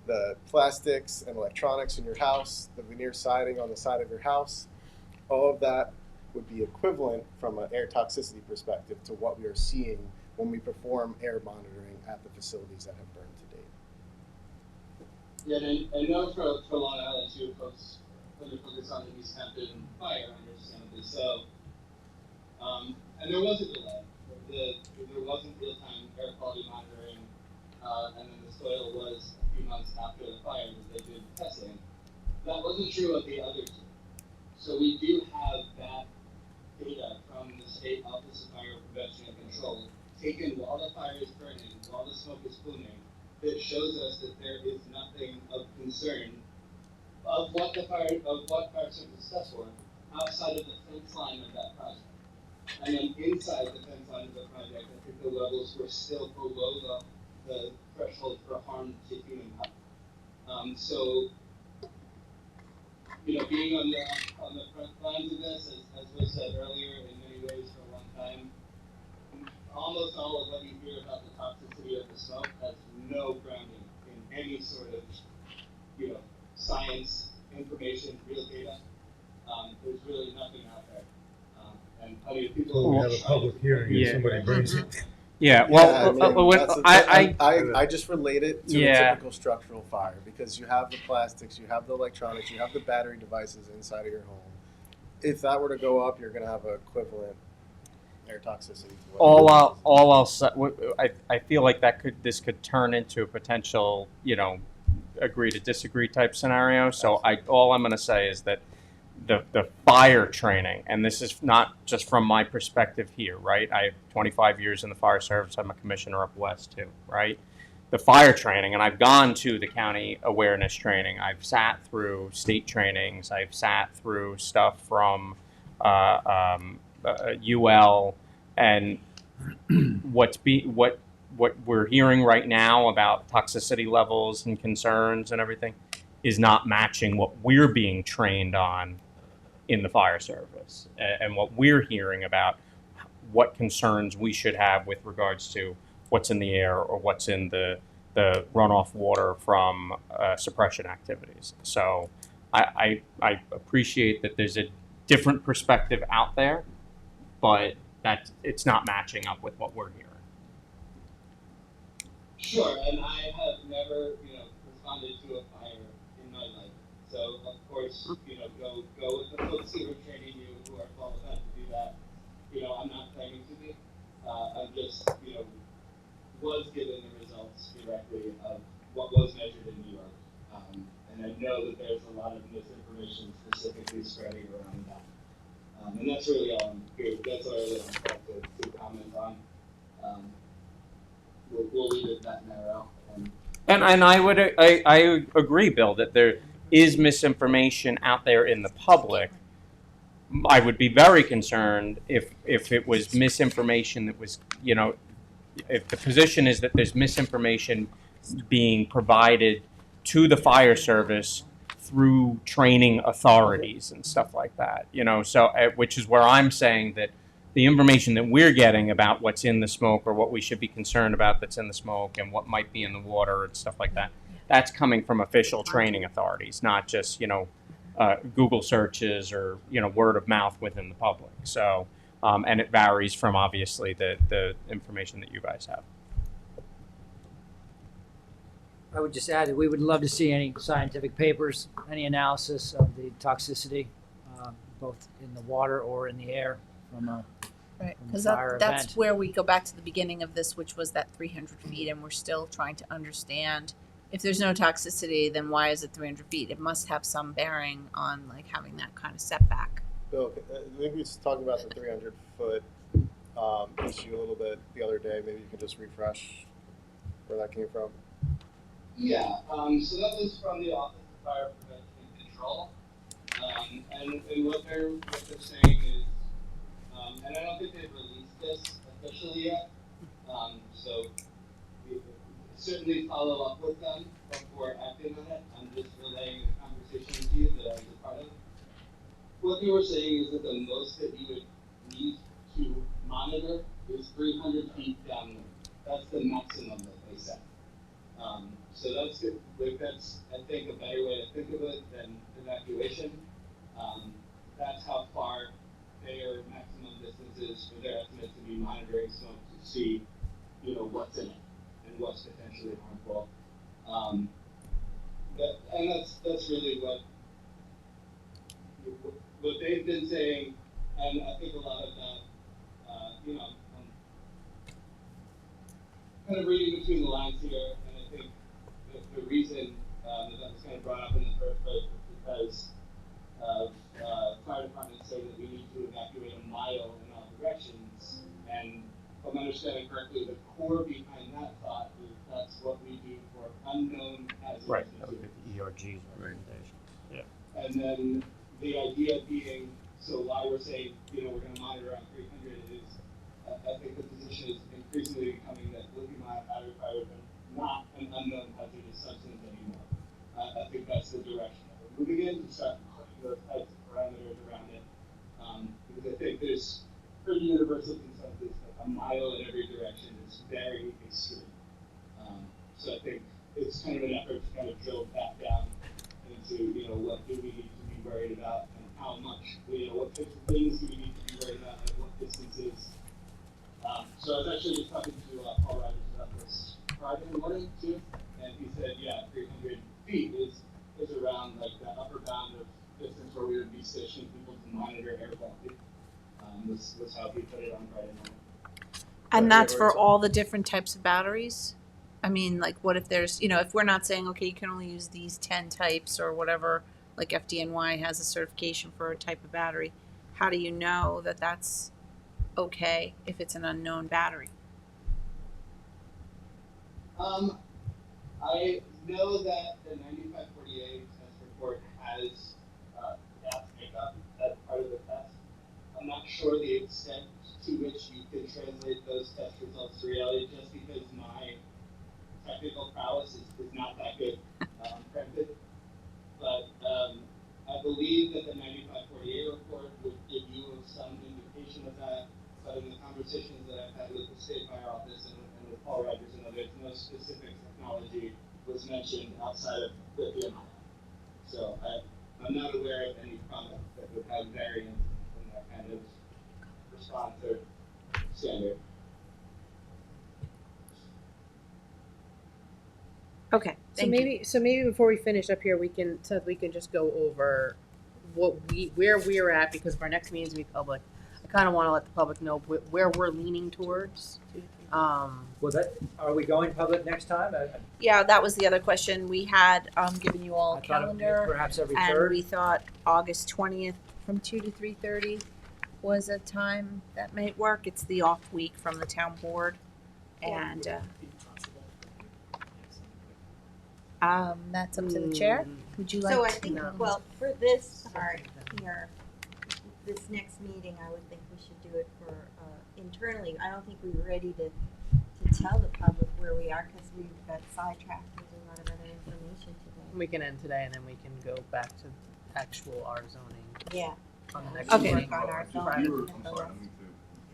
the plastics and electronics in your house, the veneer siding on the side of your house, all of that would be equivalent from an air toxicity perspective to what we are seeing when we perform air monitoring at the facilities that have burned to date. Yeah, and I know for Long Island too, folks really focus on the East Hampton fire, understandably so. And there was a delay. There wasn't real-time air quality monitoring, and then the soil was a few months after the fire that they did testing. That wasn't true of the other two. So we do have that data from the State Office of Fire Prevention and Control, taken while the fire is burning, while the smoke is pluming, that shows us that there is nothing of concern of what fire service does for outside of the fence line of that project. And then inside the fence line of the project, I think the levels were still below the threshold for harm to human health. So, you know, being on the front lines of this, as was said earlier, in many ways for a long time, almost all of what you hear about the toxicity of the smoke has no grounding in any sort of, you know, science, information, real data. There's really nothing out there. And plenty of people We have a public hearing and Yeah. somebody brings it. Yeah, well, I just relate it to Yeah. a typical structural fire because you have the plastics, you have the electronics, you have the battery devices inside of your home. If that were to go up, you're going to have an equivalent air toxicity. To what all I'll say, I feel like this could turn into a potential, you know, agree to disagree type scenario. So all I'm going to say is that the fire training, and this is not just from my perspective here, right? I have 25 years in the fire service. I'm a commissioner up west too, right? The fire training, and I've gone to the county awareness training. I've sat through state trainings. I've sat through stuff from UL, and what we're hearing right now about toxicity levels and concerns and everything is not matching what we're being trained on in the fire service and what we're hearing about what concerns we should have with regards to what's in the air or what's in the runoff water from suppression activities. So I appreciate that there's a different perspective out there, but that it's not matching up with what we're hearing. Sure, and I have never, you know, responded to a fire in my life. So of course, you know, go with the folks who are training you who are qualified to do that. You know, I'm not claiming to be. I'm just, you know, was given the results directly of what was measured in New York. And I know that there's a lot of misinformation specifically spreading around that. And that's really all I'm here. That's all I really want to comment on. We'll leave it that narrow. And I agree, Bill, that there is misinformation out there in the public. I would be very concerned if it was misinformation that was, you know, if the position is that there's misinformation being provided to the fire service through training authorities and stuff like that, you know, so which is where I'm saying that the information that we're getting about what's in the smoke or what we should be concerned about that's in the smoke and what might be in the water and stuff like that, that's coming from official training authorities, not just, Google searches or, word of mouth within the public. So, and it varies from obviously the information that you guys have. I would just add that we would love to see any scientific papers, any analysis of the toxicity, both in the water or in the air from a Right, from a because fire that's event. where we go back to the beginning of this, which was that 300 feet, and we're still trying to understand if there's no toxicity, then why is it 300 feet? It must have some bearing on like having that kind of setback. Bill, I think we was talking about the 300-foot issue a little bit the other day. Maybe you can just refresh where that came from. Yeah, so that was from the Office of Fire Prevention and Control. And what they're saying is, and I don't think they've released this officially yet, so we certainly follow up with them before acting on it. I'm just relaying a conversation with you that I was a part of. What they were saying is that the most that you would need to monitor is 300 feet downwind. That's the maximum that they said. So that's good. Like that's, I think, a better way to think of it than evacuation. That's how far their maximum distance is for their estimates to be monitoring smoke to see, what's in it and what's potentially harmful. And that's really what they've been saying, and I think a lot of that, kind of reading between the lines here, and I think the reason that was kind of brought up in the first place was because fire departments say that we need to evacuate a mile in all directions, and if I'm understanding correctly, the core behind that thought is that's what we do for unknown hazardous Right. That would materials. be the ERG's recommendation. Yeah. And then the idea being, so why we're saying, we're going to monitor around 300 is, I think the position is increasingly becoming that lithium-ion battery fire is not an unknown hazardous substance anymore. I think that's the direction that we're moving in, to start putting those types of parameters around it. Because I think there's pretty universal consensus that a mile in every direction is very extreme. So I think it's kind of an effort to kind of drill that down into, what do we need to be worried about and how much, what types of things do we need to be worried about and what distances. So I was actually just talking to Paul Rogers about this Friday morning too, and he said, 300 feet is around like the upper bound of distance where we would be stationing people to monitor air quality. This was how he put it on Friday morning. And that's for all the different types of batteries? I mean, like, what if there's, if we're not saying, okay, you can only use these 10 types or whatever, like FDNY has a certification for a type of battery, how do you know that that's okay if it's an unknown battery? I know that the 9548 test report has gas makeup as part of the test. I'm not sure the extent to which you can translate those test results to reality, just because my technical prowess is not that good, frankly. But I believe that the 9548 report would give you some indication of that. But in the conversations that I've had with the State Fire Office and with Paul Rogers and others, no specific technology was mentioned outside of lithium ion. So I'm not aware of any product that would have variance in that kind of response or standard. Okay, So maybe before we finish up here, we can just go over where we're at, because if our next meeting's gonna be public, I kind of want to let the public know where we're leaning towards. Well, are we going public next time? Yeah, that was the other question. We had given you all I a thought it would be calendar, perhaps every and third. we thought August 20th from 2 to 3:30 was a time that might work. It's the off week from the town board, and that's up to the chair. Would you like So I to? think, well, for this part here, this next meeting, I would think we should do it for internally. I don't think we're ready to tell the public where we are, because we got sidetracked with a lot of other information today. We can end today, and then we can go back to actual our zoning Yeah. on the next Okay. meeting. Work on our Friday. zoning. I'm sorry, I need to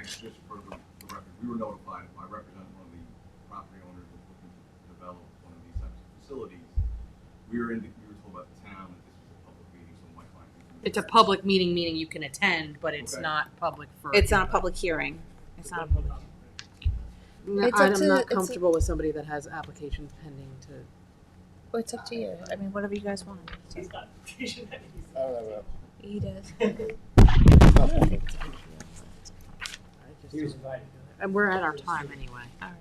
just for the record, we were notified, I represent one of the property owners that's looking to develop one of these types of facilities. We were told by the town that this was a public meeting, so my client. It's a public meeting, meaning you can attend, but it's Okay. not public for. It's not a public hearing. It's not a public. No, It's up I'm to- not it's a- comfortable with somebody that has applications pending to. Well, it's up to you. I mean, whatever you guys want. I don't know. He does. He was invited to And we're at our time anyway. All right.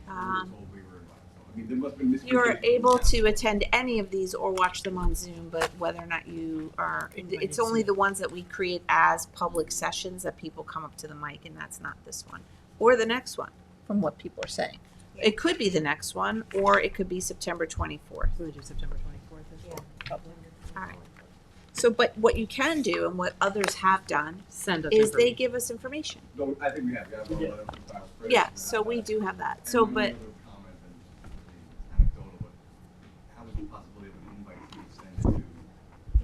We were told we were invited, so, I mean, there must have been You're miscommunication. able to attend any of these or watch them on Zoom, but whether or not you are, it's only the ones that we create as public sessions that people come up to the mic, and that's not this one. Or the next one, from what people are saying. It could be the next one, or it could be September 24th. So we do September 24th as well. Public. All right. So, but what you can do, and what others have done, Send us. is they information. give us information. No, I think we have, a letter from Kyle Fritz. Yeah, so we do have that. So, And but, one other comment, and just anecdotal, but how is the possibility of an invite to be extended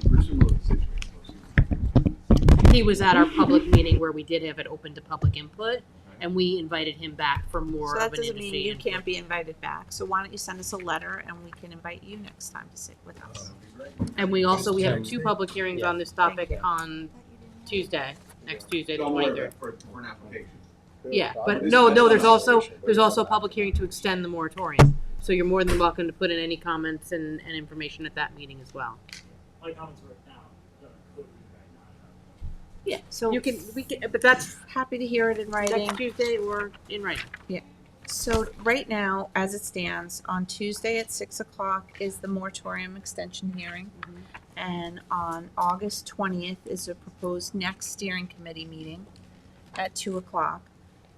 to, we're similarly situated, so see. He was at our public meeting where we did have it open to public input, and we invited him back for more so of that an doesn't mean industry you input. can't be invited back. So why don't you send us a letter, and we can invite you next time to sit with us. And we also, we have September. 2 public hearings on this Thank topic you. on Tuesday, next Tuesday, the Don't worry 23rd. about it for an application. Yeah, but This no, is no, not there's also a but- public hearing to extend the moratorium. So you're more than welcome to put in any comments and information at that meeting as well. My comments were now, code Yeah, so You can, but that's happy to hear it in writing. next Tuesday or in writing. So right now, as it stands, on Tuesday at 6 o'clock is the moratorium extension hearing. And on August 20th is a proposed next steering committee meeting at 2 o'clock.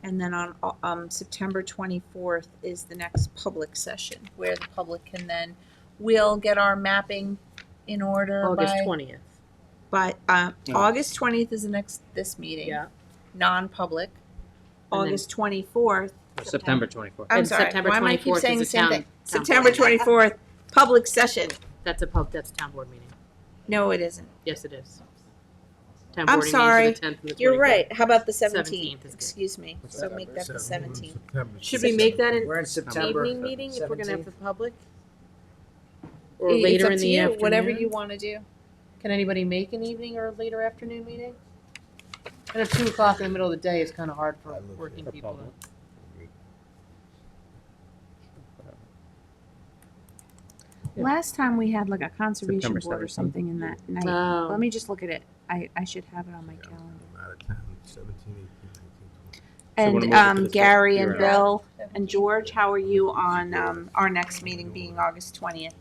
And then on September 24th is the next public session where the public can then, we'll get our mapping in order August by, 20th. by, August 20th is this meeting. Yeah. Non-public. And then- August 24th. September 24th. I'm And sorry, September why am I keep 24th saying is the a same town- thing? town September board. 24th, public session. That's a town board meeting. No, it isn't. Yes, it is. Town I'm board meetings are sorry. the 10th and the 24th. You're right. How about the 17th 17th? is good. Excuse me. So make that the 17th. Should we make that an We're in September. evening meeting if we're gonna have 17th. the public? Or It's later up in to the you, afternoon? whatever you want to do. Can anybody make an evening or later afternoon meeting? And at 2 o'clock in the middle of the day is kind of hard for working For people. public. Yeah. Last time we had like a conservation September board or 17th. something in that night. Oh. Let me just look at it. I should have it on my calendar. I'm out of town, 17, 18, 19, 20. So we'll And move it to the Gary and second. You're Bill and George, how are you on our next meeting being August 20th?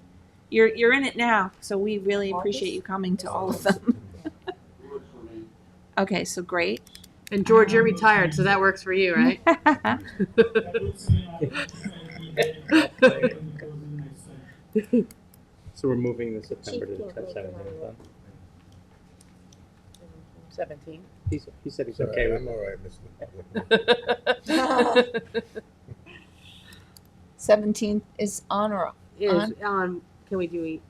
You're in it now, so we really appreciate you coming to all of them. Works for me. Okay, so great. And George, you're retired, so that works for you, right? So we're moving the September to 17th then? 17. He said he's It's all okay right, with I'm all right, Mr. Public. 17th is on or Is, can we do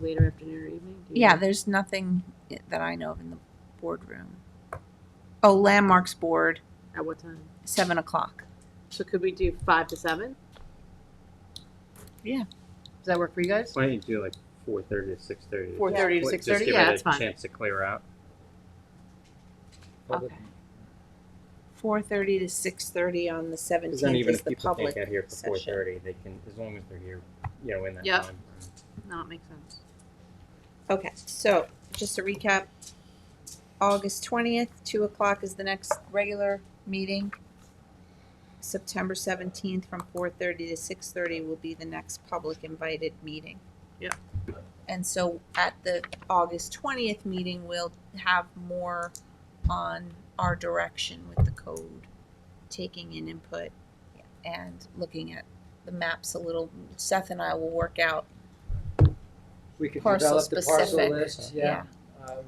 later afternoon or evening? Do you yeah, know? there's nothing that I know of in the boardroom. Oh, landmarks board, At what time? 7 o'clock. So could we do 5 to 7? Yeah. Does that work for you guys? Why don't you do like 4:30 to 6:30? 4:30 to 6:30? Just give Yeah, it that's a fine. chance to clear out. Okay. 4:30 to 6:30 on the Because then 17th even is if the people public can't get here for session. 4:30, they can, as long as they're here, in that Yep. time. No, it makes sense. Okay, so just to recap, August 20th, 2 o'clock is the next regular meeting. September 17th from 4:30 to 6:30 will be the next public invited meeting. Yep. And so at the August 20th meeting, we'll have more on our direction with the code, taking in input and looking at the maps a little. Seth and I will work out. We could Parcel develop the parcel specific, list, yeah.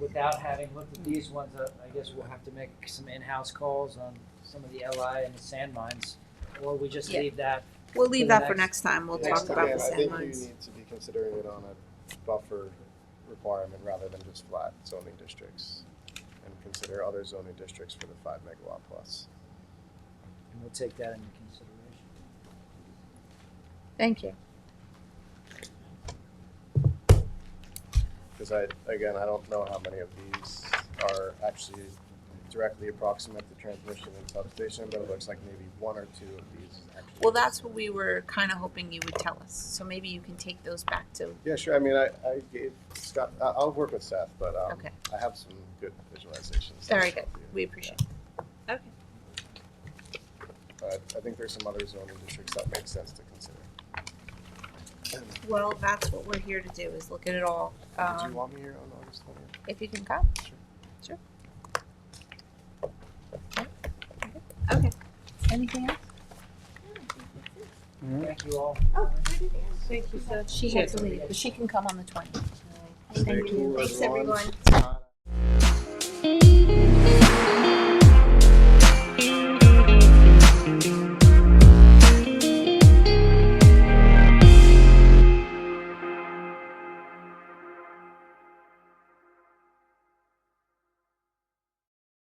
without having looked at these ones, I guess we'll have to make some in-house calls on some of the LI and the sand mines, or we just Yeah. leave that. We'll leave For the that for next- next time. We'll Next talk about time, the I sand think mines. you need to be considering it on a buffer requirement rather than just flat zoning districts. and consider other zoning districts for the 5 megawatt plus. And we'll take that into consideration. Thank you. Because I don't know how many of these are actually directly approximate to transmission and substation, but it looks like maybe 1 or 2 of these actually. Well, that's what we were kind of hoping you would tell us. So maybe you can take those back to. Yeah, sure. I mean, I gave Scott, I'll work with Seth, but Okay. I have some good visualizations. Very good. We appreciate it. Okay. I think there's some other zoning districts that make sense to consider. Well, that's what we're here to do, is look at it all. Do you want me here on August 20th? If you can come. Sure. Okay. Anything else? Thank you all. Oh, where did Ann? Thank you, Seth. She had to leave, but she can come on the 20th. Thank you. Thanks, everyone.